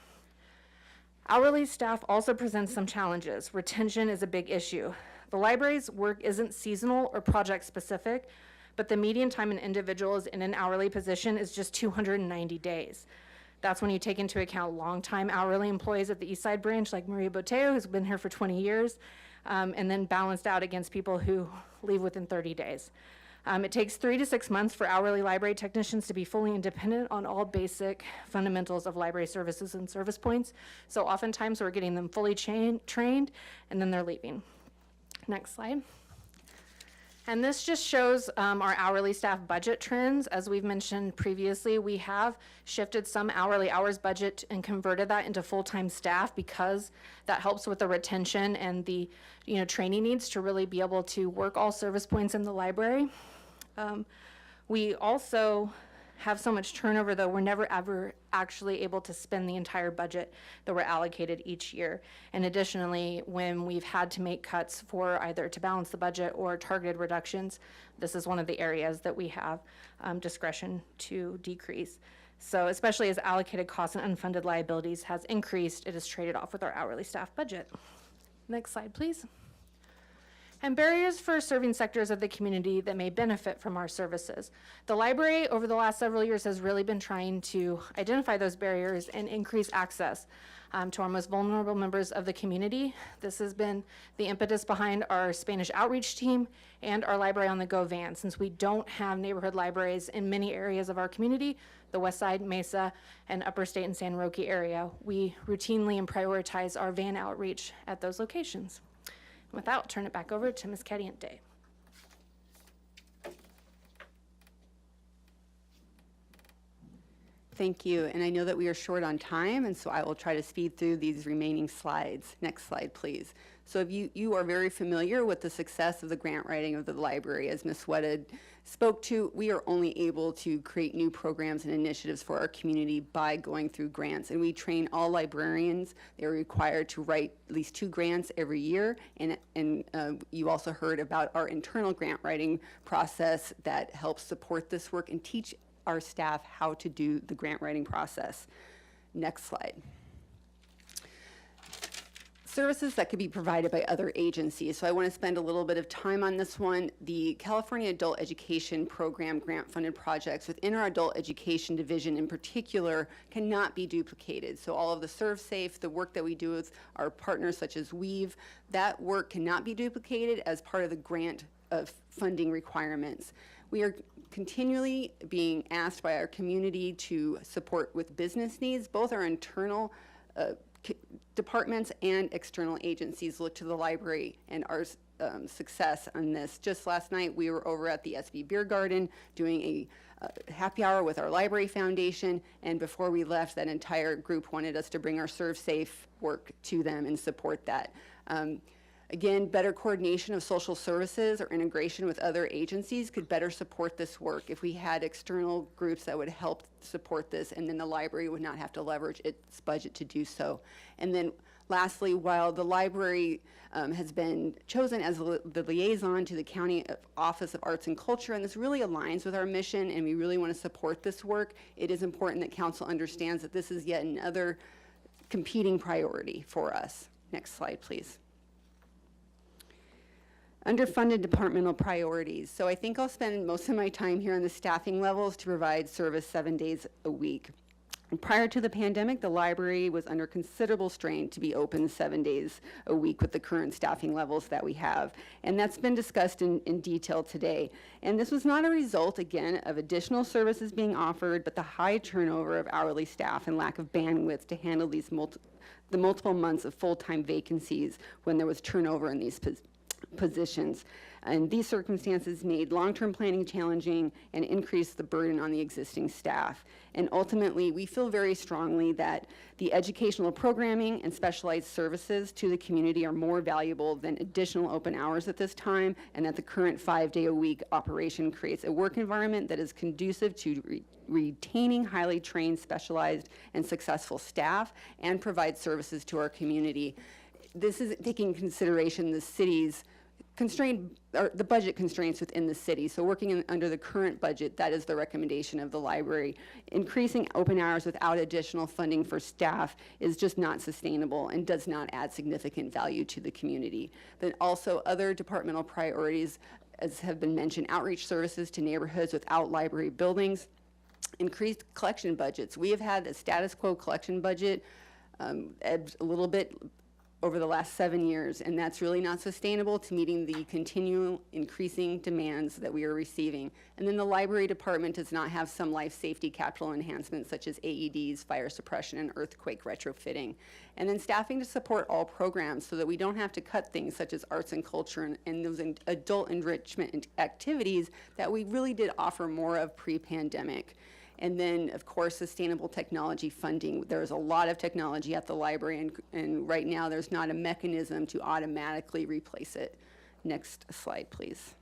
Hourly staff also presents some challenges. Retention is a big issue. The library's work isn't seasonal or project specific, but the median time an individual is in an hourly position is just 290 days. That's when you take into account longtime hourly employees at the Eastside branch like Maria Boteo, who's been here for 20 years, and then balanced out against people who leave within 30 days. It takes 3 to 6 months for hourly library technicians to be fully independent on all basic fundamentals of library services and service points. So oftentimes we're getting them fully trained and then they're leaving. Next slide. And this just shows our hourly staff budget trends. As we've mentioned previously, we have shifted some hourly hours budget and converted that into full-time staff because that helps with the retention and the training needs to really be able to work all service points in the library. We also have so much turnover, though we're never ever actually able to spend the entire budget that we're allocated each year. And additionally, when we've had to make cuts for either to balance the budget or targeted reductions, this is one of the areas that we have discretion to decrease. So especially as allocated costs and unfunded liabilities has increased, it is traded off with our hourly staff budget. Next slide, please. And barriers for serving sectors of the community that may benefit from our services. The library over the last several years has really been trying to identify those barriers and increase access to our most vulnerable members of the community. This has been the impetus behind our Spanish outreach team and our Library on the Go van. Since we don't have neighborhood libraries in many areas of our community, the West Side, Mesa, and Upper State and San Roque area, we routinely and prioritize our van outreach at those locations. With that, I'll turn it back over to Ms. Caliente. Thank you, and I know that we are short on time, and so I will try to speed through these remaining slides. Next slide, please. So if you are very familiar with the success of the grant writing of the library, as Ms. Swetted spoke to, we are only able to create new programs and initiatives for our community by going through grants, and we train all librarians. They're required to write at least 2 grants every year, and you also heard about our internal grant writing process that helps support this work and teach our staff how to do the grant writing process. Next slide. Services that could be provided by other agencies. So I want to spend a little bit of time on this one. The California Adult Education Program grant-funded projects within our adult education division in particular cannot be duplicated. So all of the ServSafe, the work that we do with our partners such as Weave, that work cannot be duplicated as part of the grant of funding requirements. We are continually being asked by our community to support with business needs. Both our internal departments and external agencies look to the library and our success on this. Just last night, we were over at the SB Beer Garden doing a happy hour with our library foundation, and before we left, that entire group wanted us to bring our Serve Safe work to them and support that. Again, better coordination of social services or integration with other agencies could better support this work if we had external groups that would help support this, and then the library would not have to leverage its budget to do so. And then lastly, while the library has been chosen as the liaison to the County Office of Arts and Culture, and this really aligns with our mission, and we really want to support this work, it is important that council understands that this is yet another competing priority for us. Next slide, please. Underfunded departmental priorities. So I think I'll spend most of my time here on the staffing levels to provide service 7 days a week. And prior to the pandemic, the library was under considerable strain to be open 7 days a week with the current staffing levels that we have. And that's been discussed in detail today. And this was not a result, again, of additional services being offered, but the high turnover of hourly staff and lack of bandwidth to handle these the multiple months of full-time vacancies when there was turnover in these positions. And these circumstances made long-term planning challenging and increased the burden on the existing staff. And ultimately, we feel very strongly that the educational programming and specialized services to the community are more valuable than additional open hours at this time, and that the current 5-day-a-week operation creates a work environment that is conducive to retaining highly trained, specialized, and successful staff and provide services to our community. This is taking into consideration the city's the budget constraints within the city. So working under the current budget, that is the recommendation of the library. Increasing open hours without additional funding for staff is just not sustainable and does not add significant value to the community. Then also other departmental priorities, as have been mentioned, outreach services to neighborhoods without library buildings, increased collection budgets. We have had a status quo collection budget ebbed a little bit over the last 7 years, and that's really not sustainable to meeting the continual increasing demands that we are receiving. And then the library department does not have some life safety capital enhancements such as AEDs, fire suppression, and earthquake retrofitting. And then staffing to support all programs so that we don't have to cut things such as arts and culture and those adult enrichment activities that we really did offer more of pre-pandemic. And then, of course, sustainable technology funding. There's a lot of technology at the library, and right now there's not a mechanism to automatically replace it. Next slide, please.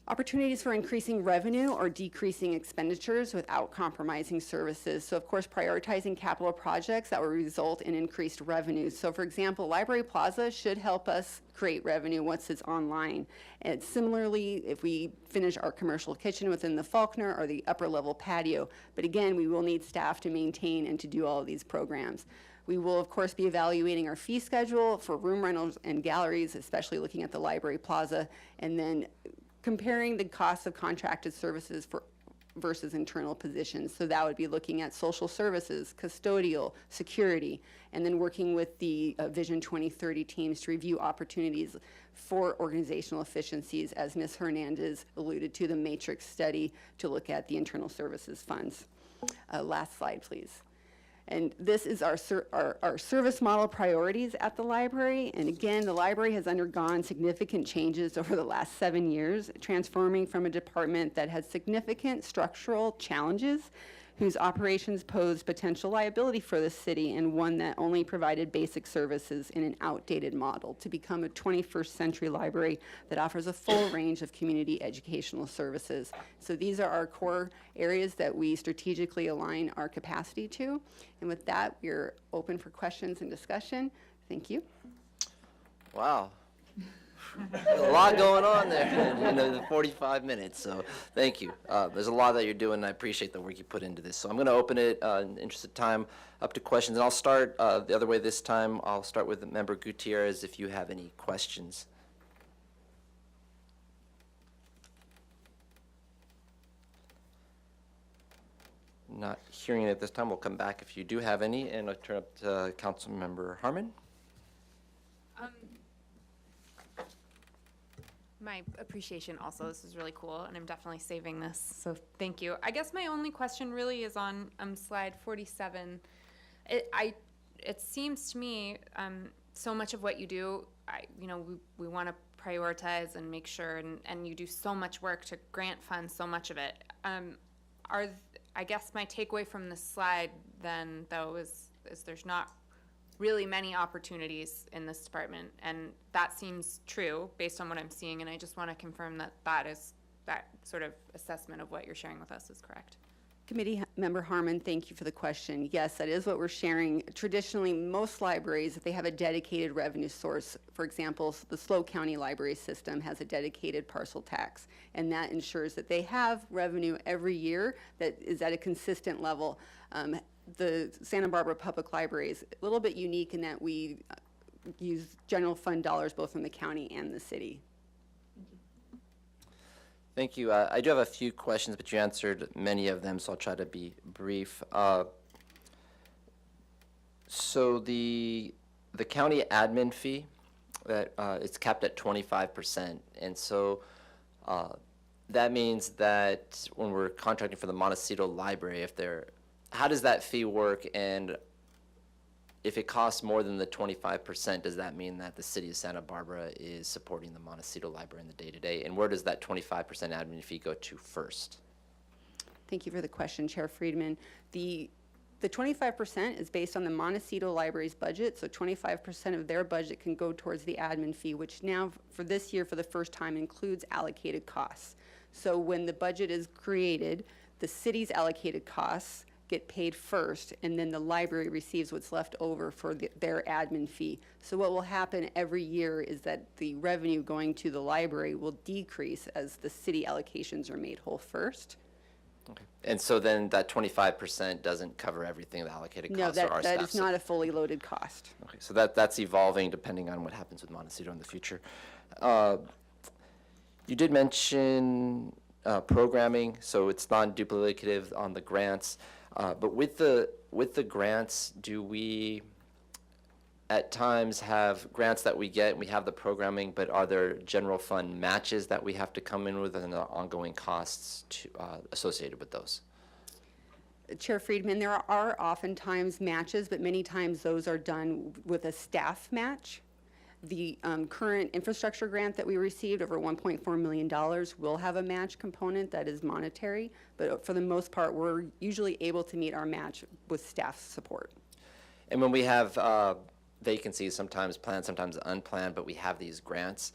Opportunities for increasing revenue or decreasing expenditures without compromising services. So of course, prioritizing capital projects that will result in increased revenue. So for example, Library Plaza should help us create revenue once it's online. And similarly, if we finish our commercial kitchen within the Faulkner or the upper level patio, but again, we will need staff to maintain and to do all of these programs. We will, of course, be evaluating our fee schedule for room rentals and galleries, especially looking at the Library Plaza, and then comparing the cost of contracted services versus internal positions. So that would be looking at social services, custodial, security, and then working with the Vision 2030 teams to review opportunities for organizational efficiencies, as Ms. Hernandez alluded to, the matrix study to look at the internal services funds. Last slide, please. And this is our service model priorities at the library. And again, the library has undergone significant changes over the last 7 years, transforming from a department that has significant structural challenges, whose operations pose potential liability for the city, and one that only provided basic services in an outdated model, to become a 21st century library that offers a full range of community educational services. So these are our core areas that we strategically align our capacity to. And with that, we're open for questions and discussion. Thank you. Wow. There's a lot going on there in the 45 minutes, so thank you. There's a lot that you're doing, and I appreciate the work you put into this. So I'm going to open it, in the interest of time, up to questions. And I'll start the other way this time. I'll start with Member Gutierrez if you have any questions. Not hearing it at this time. We'll come back if you do have any, and I'll turn up to Councilmember Harmon. my appreciation also. This is really cool, and I'm definitely saving this, so thank you. I guess my only question really is on slide 47. It seems to me so much of what you do, we want to prioritize and make sure, and you do so much work to grant fund so much of it. I guess my takeaway from this slide then, though, is there's not really many opportunities in this department, and that seems true based on what I'm seeing, and I just want to confirm that that sort of assessment of what you're sharing with us is correct. Committee Member Harmon, thank you for the question. Yes, that is what we're sharing. Traditionally, most libraries, if they have a dedicated revenue source, for example, the SLO County Library System has a dedicated parcel tax, and that ensures that they have revenue every year that is at a consistent level. The Santa Barbara Public Library is a little bit unique in that we use general fund dollars both from the county and the city. Thank you. I do have a few questions, but you answered many of them, so I'll try to be brief. So the county admin fee, that it's capped at 25%, and so that means that when we're contracting for the Montecito Library, how does that fee work? And if it costs more than the 25%, does that mean that the city of Santa Barbara is supporting the Montecito Library in the day-to-day? And where does that 25% admin fee go to first? Thank you for the question, Chair Friedman. The 25% is based on the Montecito Library's budget, so 25% of their budget can go towards the admin fee, which now for this year, for the first time, includes allocated costs. So when the budget is created, the city's allocated costs get paid first, and then the library receives what's left over for their admin fee. So what will happen every year is that the revenue going to the library will decrease as the city allocations are made whole first. Okay. And so then that 25% doesn't cover everything, the allocated No, costs or our staff? that is not a fully loaded cost. Okay, so that's evolving depending on what happens with Montecito in the future. You did mention programming, so it's non-duplicative on the grants. But with the grants, do we at times have grants that we get, we have the programming, but are there general fund matches that we have to come in with and the ongoing costs associated with those? Chair Friedman, there are oftentimes matches, but many times those are done with a staff match. The current infrastructure grant that we received, over $1.4 million, will have a match component that is monetary, but for the most part, we're usually able to meet our match with staff support. And when we have vacancies, sometimes planned, sometimes unplanned, but we have these grants,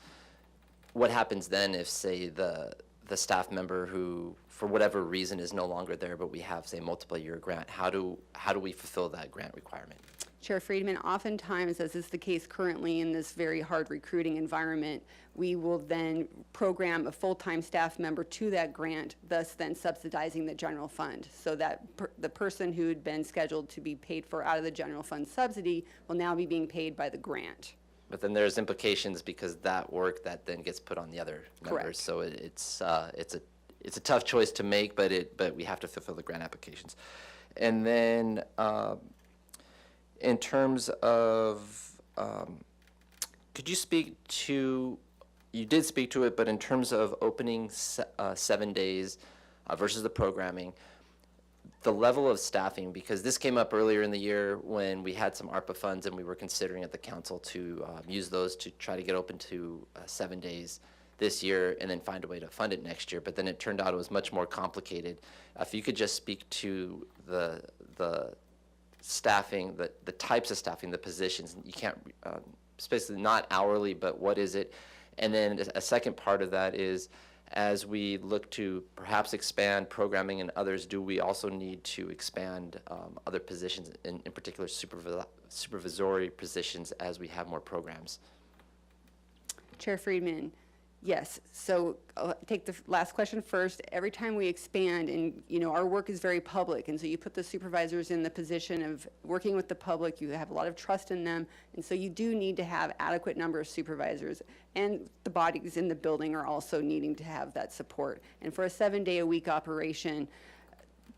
what happens then if, say, the staff member who, for whatever reason, is no longer there, but we have, say, multiple-year grant? How do we fulfill that grant requirement? Chair Friedman, oftentimes, as is the case currently in this very hard recruiting environment, we will then program a full-time staff member to that grant, thus then subsidizing the general fund. So that the person who had been scheduled to be paid for out of the general fund subsidy will now be being paid by the grant. But then there's implications because that work that then gets put on the other members. Correct. So it's a tough choice to make, but we have to fulfill the grant applications. And then in terms of, could you speak to, you did speak to it, but in terms of opening 7 days versus the programming, the level of staffing, because this came up earlier in the year when we had some ARPA funds and we were considering at the council to use those to try to get open to 7 days this year and then find a way to fund it next year. But then it turned out it was much more complicated. If you could just speak to the staffing, the types of staffing, the positions. You can't, basically not hourly, but what is it? And then a second part of that is, as we look to perhaps expand programming and others, do we also need to expand other positions, in particular supervisory positions, as we have more programs? Chair Friedman, yes. So I'll take the last question first. Every time we expand, and our work is very public, and so you put the supervisors in the position of working with the public, you have a lot of trust in them, and so you do need to have adequate number of supervisors, and the bodies in the building are also needing to have that support. And for a 7-day-a-week operation,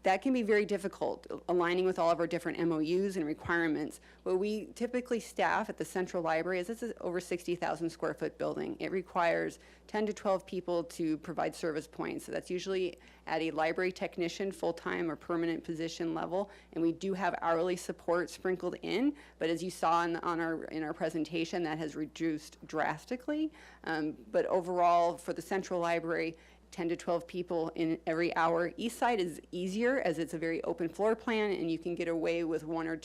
that can be very difficult, aligning with all of our different MOUs and requirements. What we typically staff at the Central Library is this is over 60,000 square foot building. It requires 10 to 12 people to provide service points. So that's usually at a library technician, full-time or permanent position level. And we do have hourly support sprinkled in, but as you saw in our presentation, that has reduced drastically. But overall, for the Central Library, 10 to 12 people in every hour. East side is easier as it's a very open floor plan, and you can get away with one or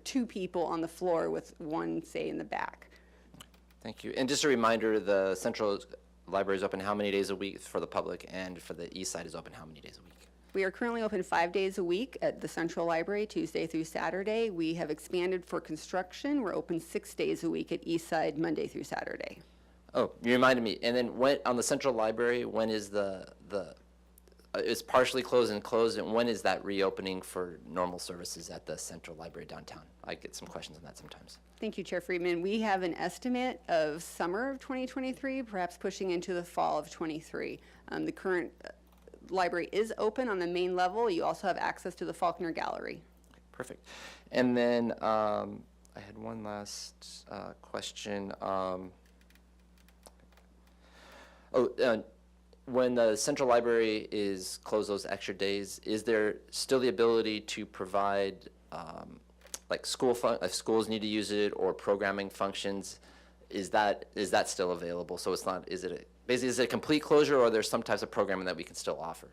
two people on the floor with one, say, in the back. Thank you. And just a reminder, the Central Library is open how many days a week for the public, and for the east side is open how many days a week? We are currently open 5 days a week at the Central Library, Tuesday through Saturday. We have expanded for construction. We're open 6 days a week at East Side, Monday through Saturday. Oh, you reminded me. And then when, on the Central Library, when is it's partially closed, and when is that reopening for normal services at the Central Library downtown? I get some questions on that sometimes. Thank you, Chair Friedman. We have an estimate of summer of 2023, perhaps pushing into the fall of 23. The current library is open on the main level. You also have access to the Faulkner Gallery. Perfect. And then I had one last question. When the Central Library is closed those extra days, is there still the ability to provide, like if schools need to use it, or programming functions? Is that still available? So it's not, basically is it a complete closure, or there's some types of programming that we can still offer?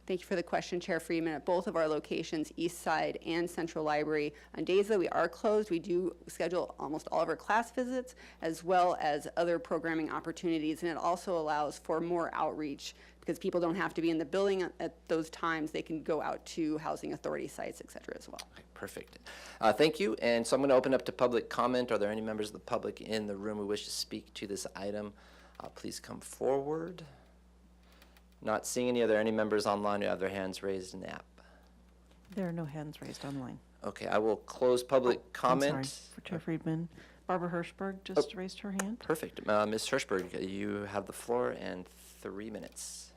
Thank you for the question, Chair Friedman. At both of our locations, East Side and Central Library, on days that we are closed, we do schedule almost all of our class visits as well as other programming opportunities, and it also allows for more outreach because people don't have to be in the building at those times. They can go out to housing authority sites, et cetera, as well. Okay, perfect. Thank you. And so I'm going to open up to public comment. Are there any members of the public in the room who wish to speak to this item? Please come forward. Not seeing any. Are there any members online who have their hands raised in the app? There are no hands raised online. Okay, I will close public comment. I'm sorry, for Chair Friedman. Barbara Hirschberg just raised her hand. Perfect. Ms. Hirschberg, you have the floor and 3 minutes.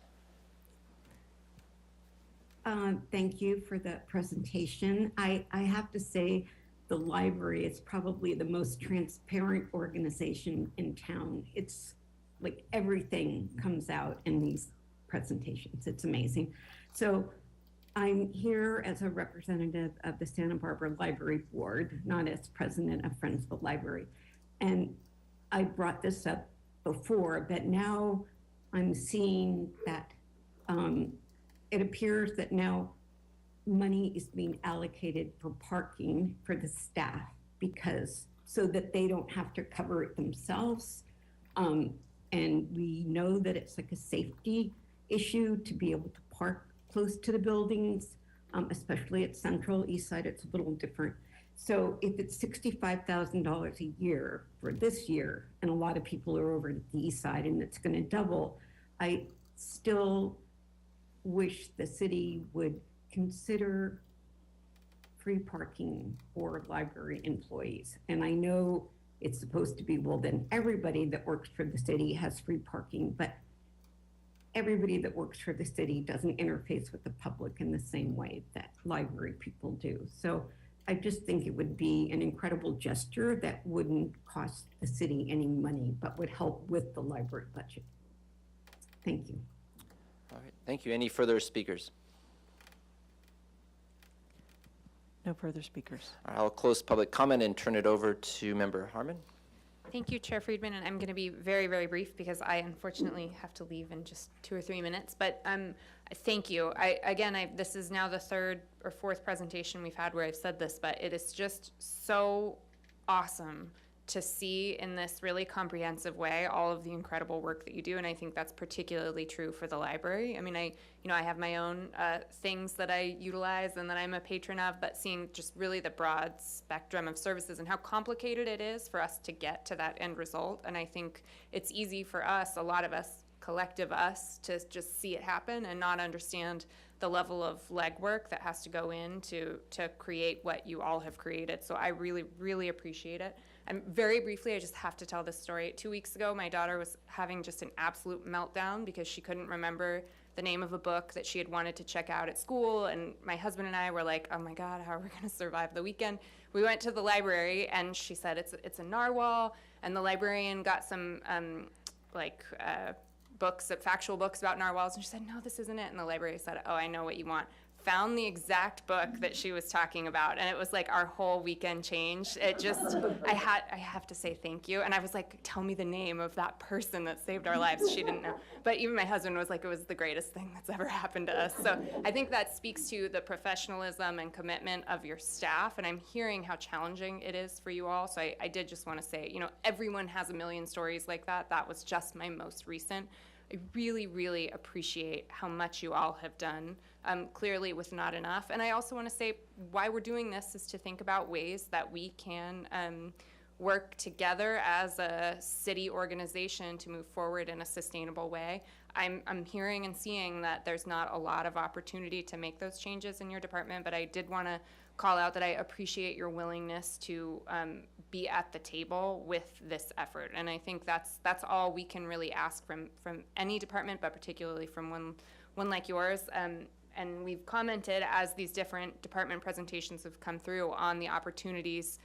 Thank you for that presentation. I have to say the library is probably the most transparent organization in town. It's like everything comes out in these presentations. It's amazing. So I'm here as a representative of the Santa Barbara Library Board, not as president of Friends of the Library. And I brought this up before, but now I'm seeing that it appears that now money is being allocated for parking for the staff so that they don't have to cover it themselves. And we know that it's like a safety issue to be able to park close to the buildings, especially at Central. East Side, it's a little different. So if it's $65,000 a year for this year, and a lot of people are over at the East Side and it's going to double, I still wish the city would consider free parking for library employees. And I know it's supposed to be, well, then everybody that works for the city has free parking, but everybody that works for the city doesn't interface with the public in the same way that library people do. So I just think it would be an incredible gesture that wouldn't cost the city any money, but would help with the library budget. Thank you. All right, thank you. Any further speakers? No further speakers. All right, I'll close public comment and turn it over to Member Harmon. Thank you, Chair Friedman, and I'm going to be very, very brief because I unfortunately have to leave in just 2 or 3 minutes. But thank you. This is now the 3rd or 4th presentation we've had where I've said this, but it is just so awesome to see in this really comprehensive way all of the incredible work that you do, and I think that's particularly true for the library. I mean, I have my own things that I utilize and that I'm a patron of, but seeing just really the broad spectrum of services and how complicated it is for us to get to that end result, and I think it's easy for us, a lot of us, collective us, to just see it happen and not understand the level of legwork that has to go in to create what you all have created. So I really, really appreciate it. And very briefly, I just have to tell this story. 2 weeks ago, my daughter was having just an absolute meltdown because she couldn't remember the name of a book that she had wanted to check out at school, and my husband and I were like, oh my God, how are we gonna survive the weekend? We went to the library, and she said it's a narwhal, and the librarian got some books, factual books about narwhals, and she said, no, this isn't it. And the library said, oh, I know what you want. Found the exact book that she was talking about, and it was like our whole weekend changed. It just, I have to say thank you. And I was like, tell me the name of that person that saved our lives. She didn't know. But even my husband was like, it was the greatest thing that's ever happened to us. So I think that speaks to the professionalism and commitment of your staff, and I'm hearing how challenging it is for you all. So I did just want to say, everyone has a million stories like that. That was just my most recent. I really, really appreciate how much you all have done, clearly with not enough. And I also want to say why we're doing this is to think about ways that we can work together as a city organization to move forward in a sustainable way. I'm hearing and seeing that there's not a lot of opportunity to make those changes in your department, but I did want to call out that I appreciate your willingness to be at the table with this effort. And I think that's all we can really ask from any department, but particularly from one like yours. And we've commented as these different department presentations have come through on the opportunities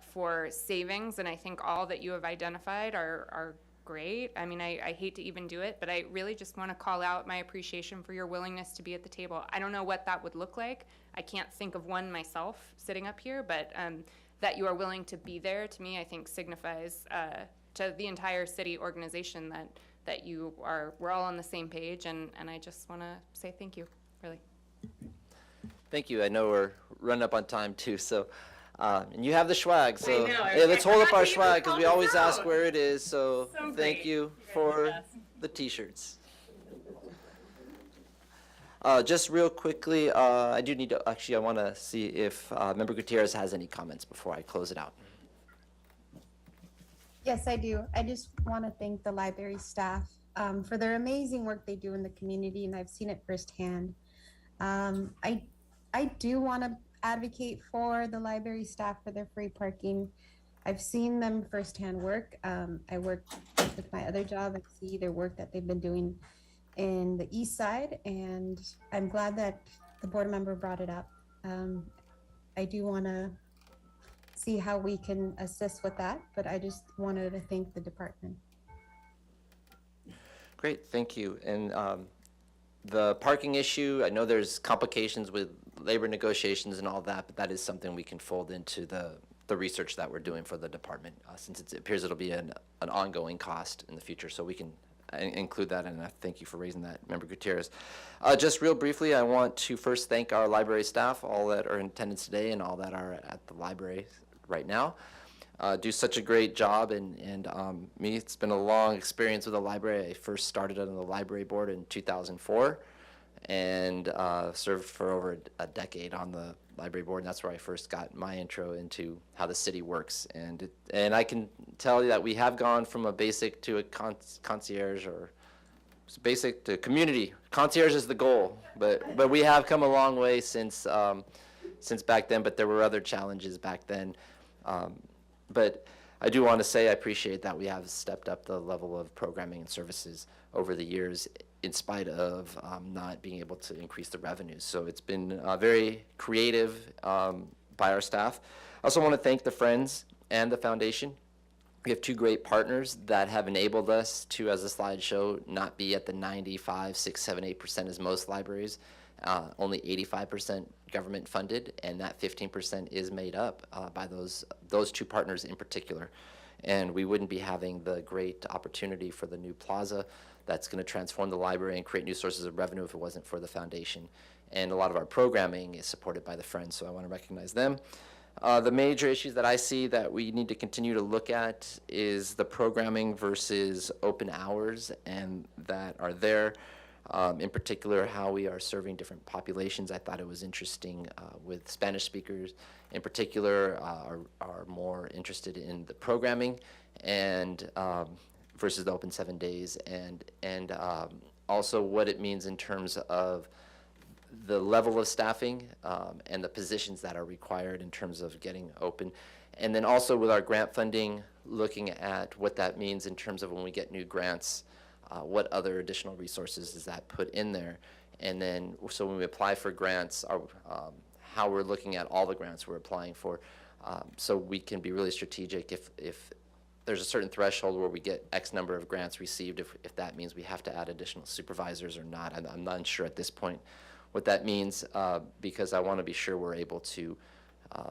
for savings, and I think all that you have identified are great. I mean, I hate to even do it, but I really just want to call out my appreciation for your willingness to be at the table. I don't know what that would look like. I can't think of one myself sitting up here, but that you are willing to be there, to me, I think signifies to the entire city organization that we're all on the same page, and I just want to say thank you, really. Thank you. I know we're running up on time too, so, and you have the swag, so. I know. Hey, let's I hold up forgot our to even swag, because call we this always ask out. where it is, so So thank great. you You guys are for the best. the t-shirts. Just real quickly, I do need to, actually, I want to see if Member Gutierrez has any comments before I close it out. Yes, I do. I just want to thank the library staff for their amazing work they do in the community, and I've seen it firsthand. I do want to advocate for the library staff for their free parking. I've seen them firsthand work. I work with my other job. I see their work that they've been doing in the east side, and I'm glad that the board member brought it up. I do want to see how we can assist with that, but I just wanted to thank the department. Great, thank you. And the parking issue, I know there's complications with labor negotiations and all that, but that is something we can fold into the research that we're doing for the department, since it appears it'll be an ongoing cost in the future, so we can include that, and I thank you for raising that, Member Gutierrez. Just real briefly, I want to first thank our library staff, all that are in attendance today and all that are at the library right now. Do such a great job, and me, it's been a long experience with the library. I first started on the library board in 2004 and served for over a decade on the library board, and that's where I first got my intro into how the city works. And I can tell you that we have gone from a basic to a concierge, or basic to community. Concierge is the goal, but we have come a long way since back then, but there were other challenges back then. But I do want to say I appreciate that we have stepped up the level of programming and services over the years in spite of not being able to increase the revenues. So it's been very creative by our staff. I also want to thank the Friends and the Foundation. We have two great partners that have enabled us to, as the slide showed, not be at the 95, 6, 7, 8% as most libraries. Only 85% government funded, and that 15% is made up by those two partners in particular. And we wouldn't be having the great opportunity for the new plaza that's going to transform the library and create new sources of revenue if it wasn't for the foundation. And a lot of our programming is supported by the Friends, so I want to recognize them. The major issues that I see that we need to continue to look at is the programming versus open hours and that are there. In particular, how we are serving different populations. I thought it was interesting with Spanish speakers in particular are more interested in the programming and versus the open 7 days, and also what it means in terms of the level of staffing and the positions that are required in terms of getting open. And then also with our grant funding, looking at what that means in terms of when we get new grants, what other additional resources is that put in there? And then, so when we apply for grants, how we're looking at all the grants we're applying for, so we can be really strategic if there's a certain threshold where we get X number of grants received, if that means we have to add additional supervisors or not. I'm not sure at this point what that means, because I want to be sure we're able to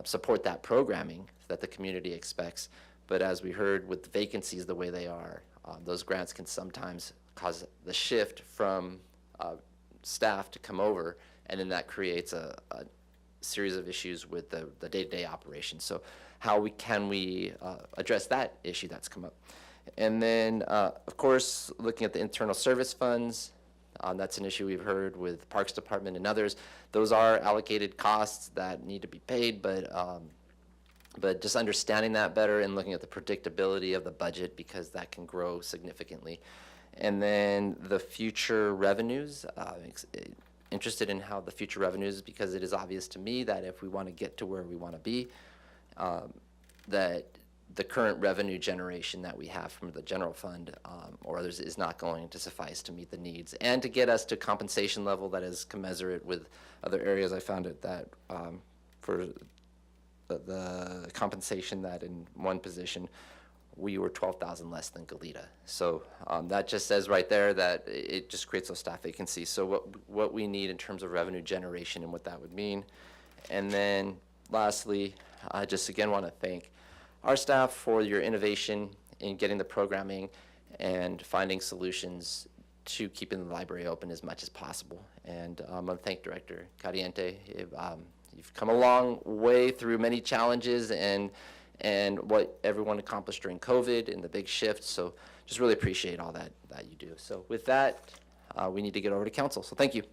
support that programming that the community expects. But as we heard, with vacancies the way they are, those grants can sometimes cause the shift from staff to come over, and then that creates a series of issues with the day-to-day operations. So how can we address that issue that's come up? And then, of course, looking at the internal service funds, that's an issue we've heard with Parks Department and others. Those are allocated costs that need to be paid, but just understanding that better and looking at the predictability of the budget, because that can grow significantly. And then the future revenues, interested in how the future revenues, because it is obvious to me that if we want to get to where we want to be, that the current revenue generation that we have from the general fund or others is not going to suffice to meet the needs and to get us to compensation level that is commensurate with other areas. I found it that for the compensation that in one position we were 12,000 less than Goleta. So that just says right there that it just creates those staff vacancies. So what we need in terms of revenue generation and what that would mean. And then lastly, I just again want to thank our staff for your innovation in getting the programming and finding solutions to keeping the library open as much as possible. And I want to thank Director Cariente. You've come a long way through many challenges and what everyone accomplished during COVID and the big shift. So just really appreciate all that you do. So with that, we need to get over to council. So thank you.